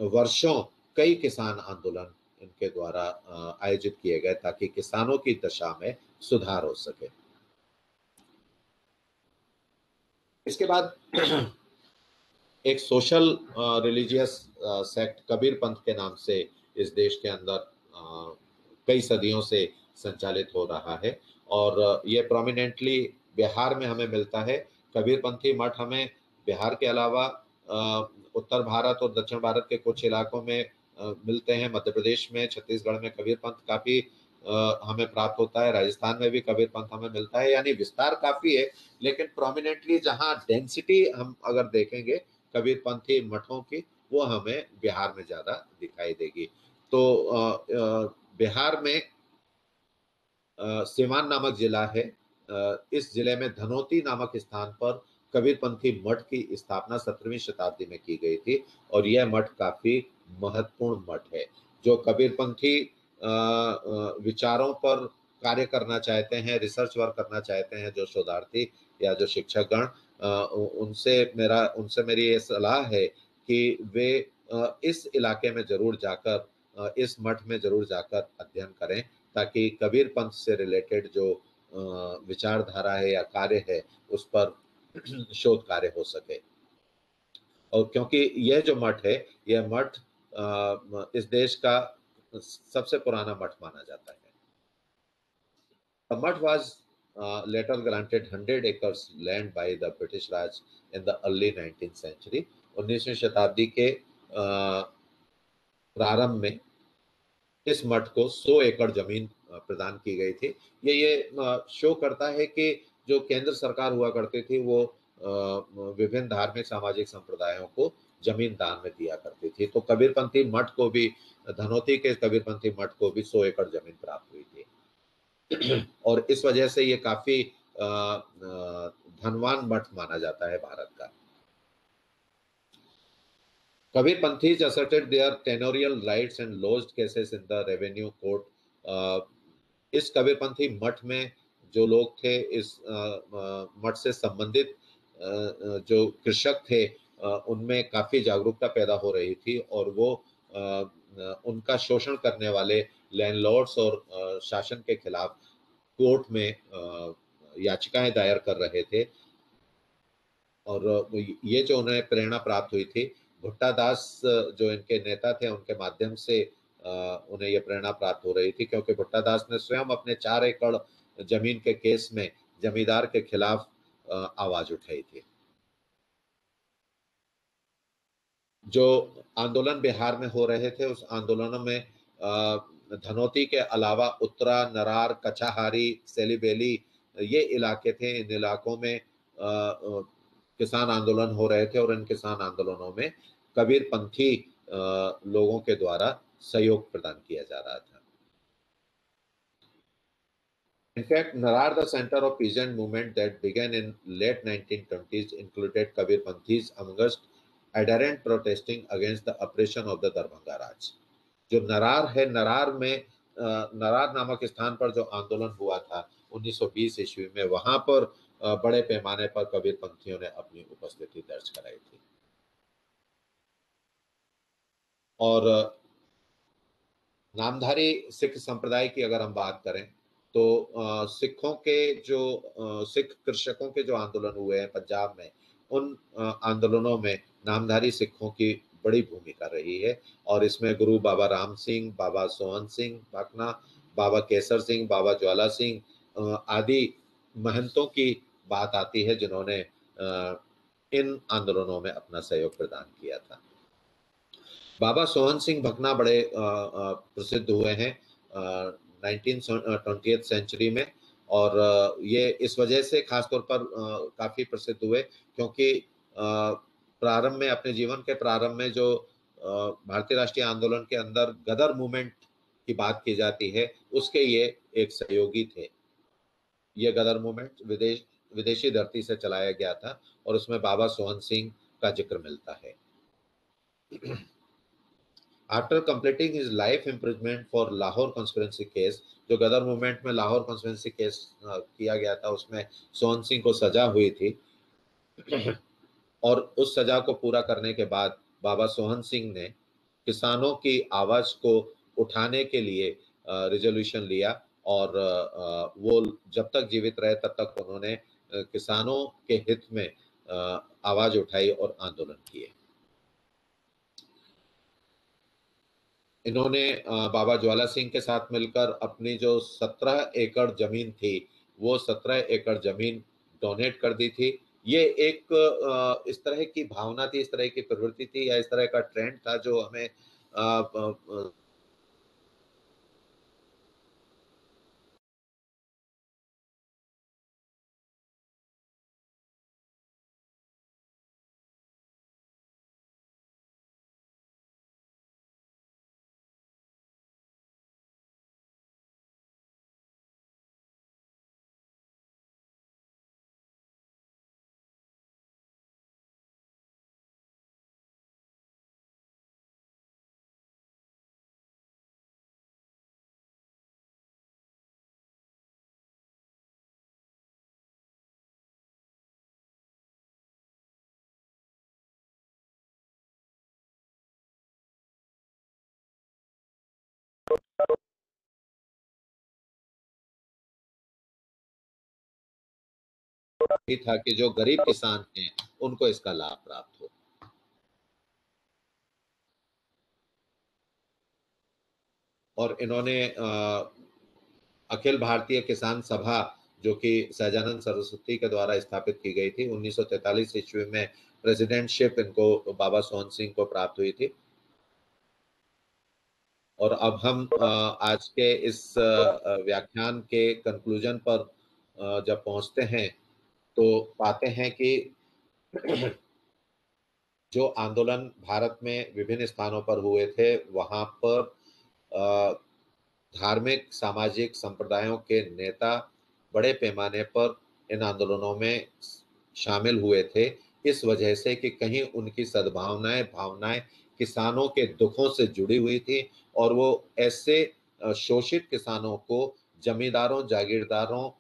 वर्षों कई किसान आंदोलन इनके द्वारा आयोजित किए गए ताकि किसानों की दशा में सुधार हो सके। इसके बाद एक social religious sect Kabir Panth के नाम से इस देश के अंदर कई सदियों से संचालित हो रहा है और ये प्रोमिनेंटली बिहार में हमें मिलता है। कबीर पंथी मठ हमें बिहार के अलावा उत्तर भारत और दक्षिण भारत के कुछ इलाकों में मिलते हैं। मध्य प्रदेश में, छत्तीसगढ़ में कबीर पंथ काफी हमें प्राप्त होता है। राजस्थान में भी कबीर पंथ हमें मिलता है, यानी विस्तार काफी है। लेकिन प्रोमिनेंटली जहां डेंसिटी हम अगर देखेंगे कबीर पंथी मठों की, वो हमें बिहार में ज्यादा दिखाई देगी। तो बिहार में सिवान नामक जिला है। इस जिले में धनोती नामक स्थान पर कबीरपंथी मठ की स्थापना 17वीं शताब्दी में की गई थी और यह मठ काफी महत्वपूर्ण मठ है। जो कबीरपंथी विचारों पर कार्य करना चाहते हैं, रिसर्च वर्क करना चाहते हैं, जो शोधार्थी या जो शिक्षकगण, उनसे मेरी ये सलाह है कि वे इस इलाके में जरूर जाकर, इस मठ में जरूर जाकर अध्ययन करें ताकि कबीर पंथ से रिलेटेड जो विचारधारा है या कार्य है उस पर शोध कार्य हो सके। और क्योंकि यह जो मठ है, यह मठ इस देश का सबसे पुराना मठ माना जाता है। The mठ was later granted 100 acres land by the British Raj in the early 19th century। 19वीं शताब्दी के प्रारंभ में इस मठ को 100 एकड़ जमीन प्रदान की गई थी। ये शो करता है कि जो केंद्र सरकार हुआ करती थी वो विभिन्न धार्मिक सामाजिक संप्रदायों को जमीन दान में दिया करती थी। तो कबीरपंथी मठ को भी, धनोती के कबीरपंथी मठ को भी 100 एकड़ जमीन प्राप्त हुई थी। और इस वजह से ये काफी धनवान मठ माना जाता है भारत का। Kabir Panthis asserted their tenorial rights and lodged cases in the revenue court. इस कबीरपंथी मठ में जो लोग थे, इस मठ से संबंधित जो कृषक थे, उनमें काफी जागरूकता पैदा हो रही थी और वो उनका शोषण करने वाले लैंडलॉर्ड्स और शासन के खिलाफ कोर्ट में याचिकाएं दायर कर रहे थे। और ये जो उन्हें प्रेरणा प्राप्त हुई थी, भुट्टा दास जो इनके नेता थे, उनके माध्यम से उन्हें ये प्रेरणा प्राप्त हो रही थी, क्योंकि भुट्टा दास ने स्वयं अपने 4 एकड़ जमीन के केस में जमींदार के खिलाफ आवाज उठाई थी। जो आंदोलन बिहार में हो रहे थे, उस आंदोलनों में धनौती के अलावा उत्तरा, नरार, कचाहारी, सेलीबेली, ये इलाके थे। इन इलाकों में किसान आंदोलन हो रहे थे और इन किसान आंदोलनों में कबीरपंथी लोगों के द्वारा सहयोग प्रदान किया जा रहा था। In fact, Narar, the center of peasant movement that began in late 1920s, included Kabir Panthis amongst adherent protesting against the oppression of the Darbhanga Raj. जो नरार है, नरार में नरार नामक स्थान पर जो आंदोलन हुआ था 1920 ईस्वी में, वहां पर बड़े पैमाने पर कबीर पंथियों ने अपनी उपस्थिति दर्ज कराई थी। और नामधारी सिख संप्रदाय की अगर हम बात करें तो सिखों के जो सिख कृषकों के जो आंदोलन हुए हैं पंजाब में, उन आंदोलनों में नामधारी सिखों की बड़ी भूमिका रही है। और इसमें गुरु बाबा राम सिंह, बाबा सोहन सिंह भाकना, बाबा केसर सिंह, बाबा ज्वाला सिंह आदि महंतों की बात आती है, जिन्होंने इन आंदोलनों में अपना सहयोग प्रदान किया था। बाबा सोहन सिंह भकना बड़े प्रसिद्ध हुए हैं 1920th सेंचुरी में, और ये इस वजह से खासतौर पर काफी प्रसिद्ध हुए क्योंकि प्रारंभ में, अपने जीवन के प्रारंभ में, जो भारतीय राष्ट्रीय आंदोलन के अंदर गदर मूवमेंट की बात की जाती है, उसके ये एक सहयोगी थे। ये गदर मूवमेंट विदेशी धरती से चलाया गया था और उसमें बाबा सोहन सिंह का जिक्र मिलता है। After completing his life imprisonment for Lahore conspiracy case, जो गदर मूवमेंट में लाहौर कॉन्स्पिरेंसी केस किया गया था, उसमें सोहन सिंह को सजा हुई थी और उस सजा को पूरा करने के बाद बाबा सोहन सिंह ने किसानों की आवाज को उठाने के लिए रिजोल्यूशन लिया और वो जब तक जीवित रहे तब तक उन्होंने किसानों के हित में आवाज उठाई और आंदोलन किए। इन्होंने बाबा ज्वाला सिंह के साथ मिलकर अपनी जो 17 एकड़ जमीन थी, वो 17 एकड़ जमीन डोनेट कर दी थी। ये एक इस तरह की भावना थी, इस तरह की प्रवृत्ति थी या इस तरह का ट्रेंड था जो हमें ही था कि जो गरीब किसान हैं उनको इसका लाभ प्राप्त हो। और इन्होंने अखिल भारतीय किसान सभा, जो कि सहजानंद सरस्वती के द्वारा स्थापित की गई थी, 1943 ईस्वी में प्रेसिडेंटशिप इनको बाबा सोहन सिंह को प्राप्त हुई थी। और अब हम आज के इस व्याख्यान के कंक्लूजन पर जब पहुंचते हैं तो पाते हैं कि जो आंदोलन भारत में विभिन्न स्थानों पर हुए थे, वहां पर धार्मिक सामाजिक संप्रदायों के नेता बड़े पैमाने पर इन आंदोलनों में शामिल हुए थे, इस वजह से कि कहीं उनकी सद्भावनाएं भावनाएं किसानों के दुखों से जुड़ी हुई थी और वो ऐसे शोषित किसानों को जमींदारों जागीरदारों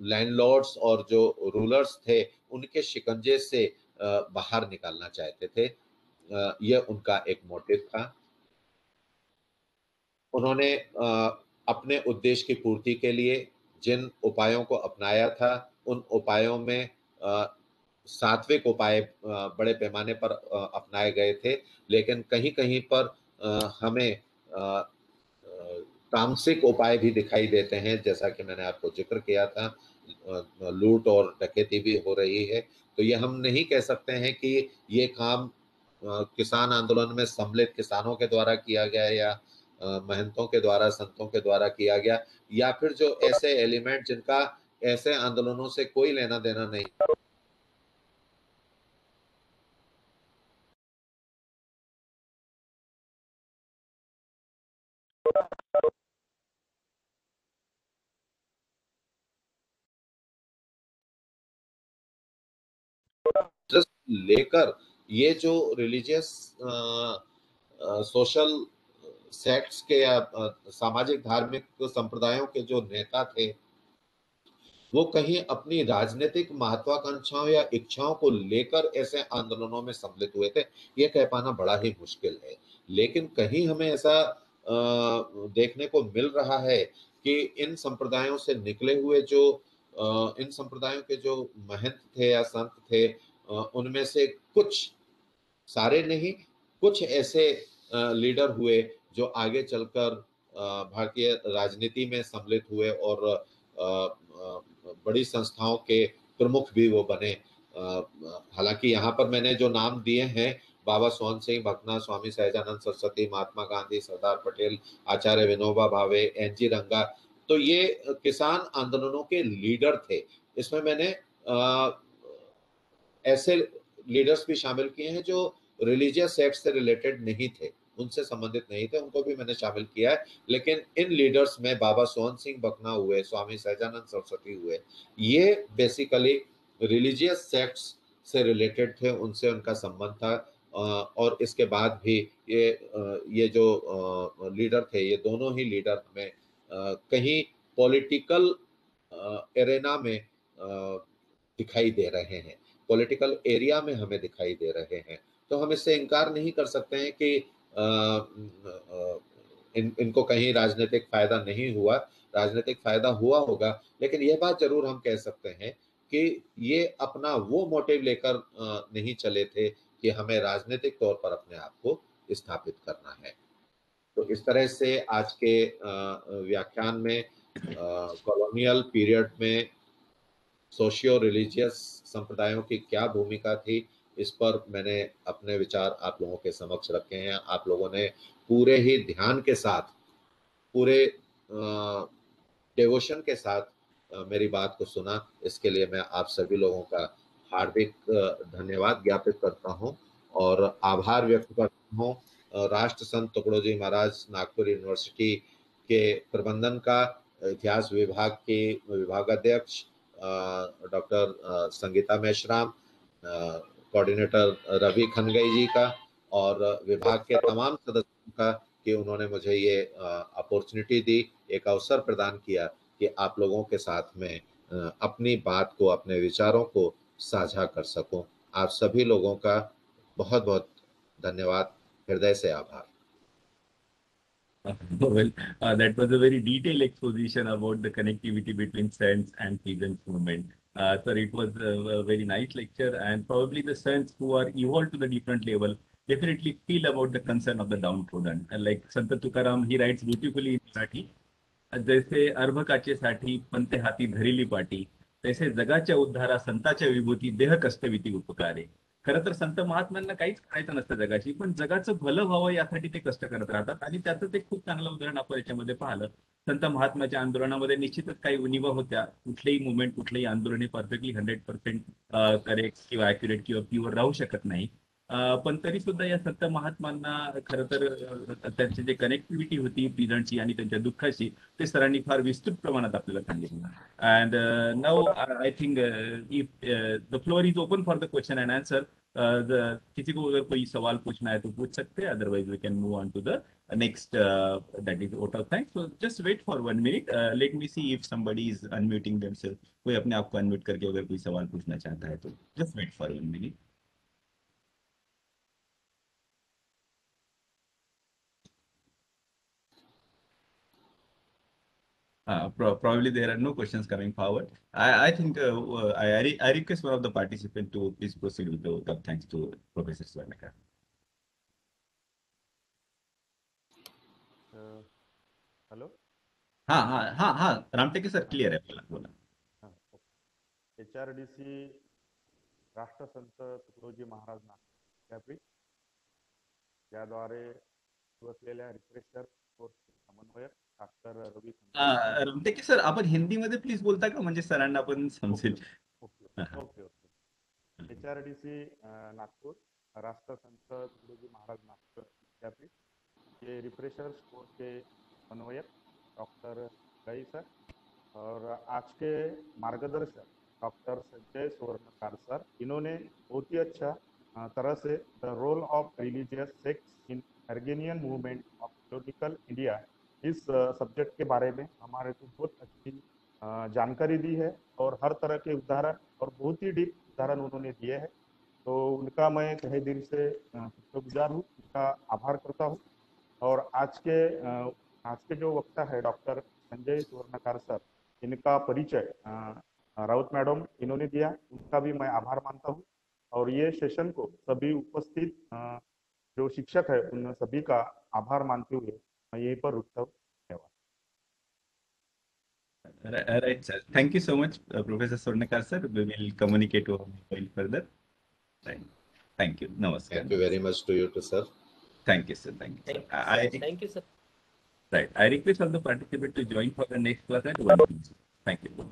लैंडलॉर्ड्स और जो रूलर्स थे उनके शिकंजे से बाहर निकालना चाहते थे। यह उनका एक मोटिव था। उन्होंने अपने उद्देश्य की पूर्ति के लिए जिन उपायों को अपनाया था उन उपायों में सात्विक उपाय बड़े पैमाने पर अपनाए गए थे, लेकिन कहीं कहीं पर हमें तामसिक उपाय भी दिखाई देते हैं, जैसा कि मैंने आपको जिक्र किया था। लूट और डकैती भी हो रही है। तो ये हम नहीं कह सकते हैं कि ये काम किसान आंदोलन में सम्मिलित किसानों के द्वारा किया गया या महंतों के द्वारा संतों के द्वारा किया गया, या फिर जो ऐसे एलिमेंट जिनका ऐसे आंदोलनों से कोई लेना देना नहीं। जस्ट लेकर ये जो रिलीजियस सोशल सेक्ट्स के या सामाजिक धार्मिक संप्रदायों के जो नेता थे वो कहीं अपनी राजनीतिक महत्वाकांक्षाओं या इच्छाओं को लेकर ऐसे आंदोलनों में सम्मिलित हुए थे, ये कह पाना बड़ा ही मुश्किल है। लेकिन कहीं हमें ऐसा देखने को मिल रहा है कि इन संप्रदायों से निकले हुए जो इन संप्रदायों के जो महंत थे या संत थे, उनमें से कुछ, सारे नहीं, कुछ ऐसे लीडर हुए जो आगे चलकर भारतीय राजनीति में सम्मिलित हुए और बड़ी संस्थाओं के प्रमुख भी वो बने। हालांकि यहाँ पर मैंने जो नाम दिए हैं, बाबा सोहन सिंह भकना, स्वामी सहजानंद सरस्वती, महात्मा गांधी, सरदार पटेल, आचार्य विनोबा भावे, एनजी रंगा, तो ये किसान आंदोलनों के लीडर थे। इसमें मैंने ऐसे लीडर्स भी शामिल किए हैं जो रिलीजियस सेक्ट से रिलेटेड नहीं थे, उनसे संबंधित नहीं थे, उनको भी मैंने शामिल किया है। लेकिन इन लीडर्स में बाबा सोहन सिंह भकना हुए, स्वामी सहजानंद सरस्वती हुए, ये बेसिकली रिलीजियस सेक्ट्स से रिलेटेड थे, उनसे उनका संबंध था। और इसके बाद भी ये जो लीडर थे, ये दोनों ही लीडर में कहीं पॉलिटिकल एरेना में दिखाई दे रहे हैं, पॉलिटिकल एरिया में हमें दिखाई दे रहे हैं। तो हम इससे इनकार नहीं कर सकते हैं कि इनको कहीं राजनीतिक फायदा नहीं हुआ, राजनीतिक फायदा हुआ होगा, लेकिन यह बात जरूर हम कह सकते हैं कि ये अपना वो मोटिव लेकर नहीं चले थे कि हमें राजनीतिक तौर पर अपने आप को स्थापित करना है। तो इस तरह से आज के व्याख्यान में कॉलोनियल पीरियड में सोशियो रिलीजियस संप्रदायों की क्या भूमिका थी, इस पर मैंने अपने विचार आप लोगों के समक्ष रखे हैं। आप लोगों ने पूरे ही ध्यान के साथ, पूरे डेवोशन के साथ मेरी बात को सुना, इसके लिए मैं आप सभी लोगों का हार्दिक धन्यवाद ज्ञापित करता हूं और आभार व्यक्त करता हूं राष्ट्र संत तुकडोजी महाराज नागपुर यूनिवर्सिटी के प्रबंधन का, इतिहास विभाग के विभागाध्यक्ष डॉक्टर संगीता मेश्राम, कोऑर्डिनेटर रवि खनगई जी का, और विभाग के तमाम सदस्यों का कि उन्होंने मुझे ये अपॉर्चुनिटी दी, एक अवसर प्रदान किया कि आप लोगों के साथ में अपनी बात को, अपने विचारों को साझा कर सकूं। आप सभी लोगों का बहुत बहुत धन्यवाद, हृदय से आभार। Well, that was a very detailed exposition about the connectivity between saints and peasants movement. Sir, it was a very nice lecture, and probably the saints who are evolved to the different level definitely feel about the concern of the downtrodden. And like Sant Tukaram, he writes beautifully in Marathi. जैसे अर्भकाचेसाठी पंते हाती धरिली पाटी तैसे जगाच्या उद्धारा संताच्या विभूती देह कष्टविती उपकारे. खरं तर संत महात्म्यांना काहीच करायचं नसतं जगाची, पण जगाचं भलं व्हावं यासाठी ते कष्ट करत राहतात. आणि त्याचं एक खूप चांगलं उदाहरण आपण याच्यामध्ये पाहिलं. संत महात्म्याच्या आंदोलनामध्ये निश्चितच काही उणिवा होत्या. कुठलेही मुवमेंट, कुठलेही आंदोलन हे परफेक्टली 100% करेक्ट किंवा अॅक्युरेट किंवा प्युअर राहू शकत नाही. पण तरी सुद्धा या संत महात्मांना खरं तर त्यांची जे कनेक्टिव्हिटी होती पिझंटची आणि त्यांच्या दुःखाशी ते सरांनी फार विस्तृत प्रमाणात आपल्याला सांगितलं. And now I think if the floor is open for the question and answer. किसी को अगर कोई सवाल पूछना है तो पूछ सकते हैं, otherwise we can move on to the next that is vote of thanks. So just wait for 1 minute. Let me see if somebody is unmuting themselves. कोई अपने आप को अनम्यूट करके अगर कोई सवाल पूछना चाहता है तो just wait for 1 minute. Probably there are no questions coming forward. I think I request one of the participants to please proceed with the vote of thanks to Professor Swarnakar. Hello. हाँ हाँ हाँ हाँ रामटेके सर क्लियर है, बोला बोला. HRDC राष्ट्रसंत तुकडोजी महाराज नागपूर विद्यापीठ याद्वारे सुरू असलेल्या रिफ्रेशर कोर्स समन्वयक डॉक्टर रवी रामटेके सर आपण हिंदीमध्ये प्लीज बोलता का, म्हणजे सरांना पण समजेल. Okay okay okay. HRDC Nagpur राष्ट्रसंत तुकडोजी महाराज नागपूर विद्यापीठ ये रिफ्रेशर्स कोर्स के समन्वयक डॉक्टर रई सर और आज के मार्गदर्शक डॉक्टर संजय स्वर्णकार सर, इन्होंने बहुत ही अच्छा तरह से the role of religious sects in अर्गेनियन मूवमेंट ऑफ पॉलिटिकल इंडिया इस सब्जेक्ट के बारे में हमारे को बहुत अच्छी जानकारी दी है और हर तरह के उदाहरण और बहुत ही डीप उदाहरण उन्होंने दिए हैं. तो उनका मैं तहे दिल से शुक्रगुजार हूँ, उनका आभार करता हूँ. और आज के जो वक्ता है डॉक्टर संजय स्वर्णकार सर, इनका परिचय राउत मैडम इन्होंने दिया, उनका भी मैं आभार मानता हूँ. और ये सेशन को सभी उपस्थित जो शिक्षक है उन सभी का आभार मानते हुए मैं यहीं पर रुकता हूँ. धन्यवाद. Right, sir. Thank you so much, Professor Swarnakar sir. We will communicate further. Right. Thank you. Namaskar. Thank you very much to you too, sir. Thank you, sir. Thank you. Thank you, sir. Right. I request all the participants to join for the next class at 1 p.m. Thank you.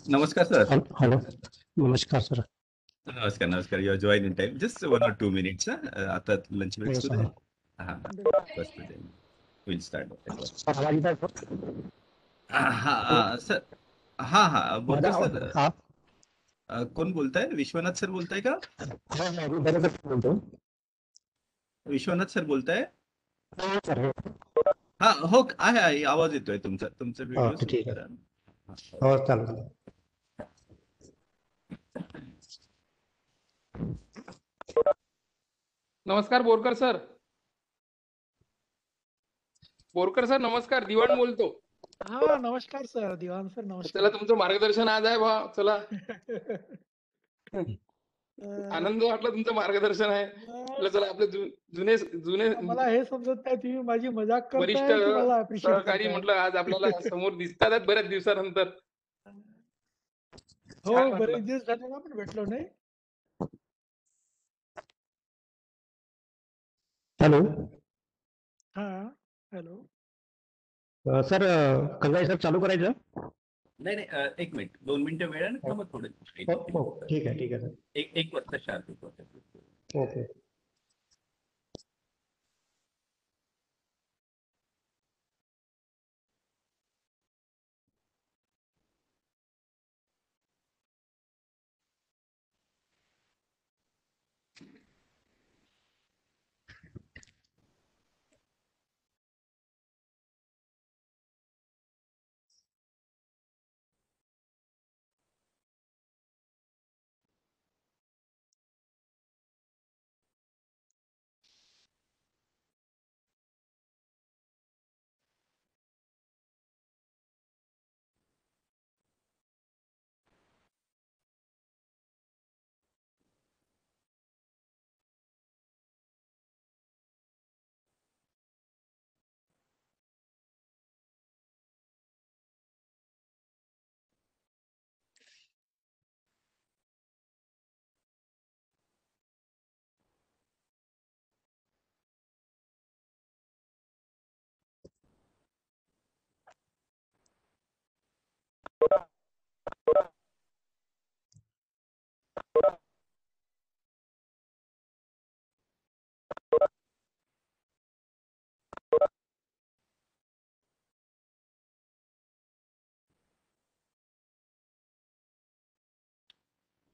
नमस्कार सर. हेलो, नमस्कार सर. नमस्कार नमस्कार. Your join in time. Just 1 or 2 minutes. आता लंच ब्रेक हो सुरू सर. आहे. हा बस विल स्टार्ट. सर आवाज येत आहे सर? हा सर. हा हा माझा बोरकर आवाज सर. हा कोण बोलताय? विश्वनाथ सर बोलताय का? हो मी बरोबर बोलतो. विश्वनाथ सर बोलताय? हो सर. हो हा हो आहे आवाज येतोय तुमचा. तुमचा व्हिडिओ ओके, सुरू ठीक आहे. करा. हो चालेल. नमस्कार बोरकर सर. बोरकर सर नमस्कार. दिवाण बोलतो. हा नमस्कार सर. दिवान सर नमस्कार. चला तुमचं मार्गदर्शन आज आहे बा. चला आनंद वाटला तुमचं मार्गदर्शन आहे. म्हटलं चला आपले जुने जुने मला हे समजत नाही तुम्ही माझी मजाक वरिष्ठ करताय की मला अप्रिशिएट सहकारी करताय. म्हटलं आज आपल्याला समोर दिसतात आहेत बऱ्याच दिवसानंतर. हो छान वाटलं. बरेच दिवस झाले ना आपण भेटलो नाही. हॅलो हा हॅलो. सर, कंगाई सर चालू करायचं? नाही नाही 1 मिनिट 2 मिनिटं वेळ आहे ना. थांबा थोडं. हो ठीक आहे सर. एक वाजता शार्प 1 वाजता. Okay.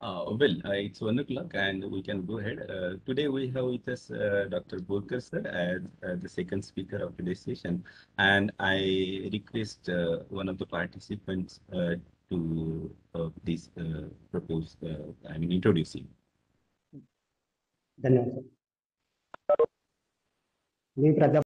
It's 1 o'clock and we can go ahead. Today we have with us Dr. Borkar sir as the second speaker of today's session. And I request one of the participants to please propose, introduce him. धन्यवाद सर. मी प्राध्यापक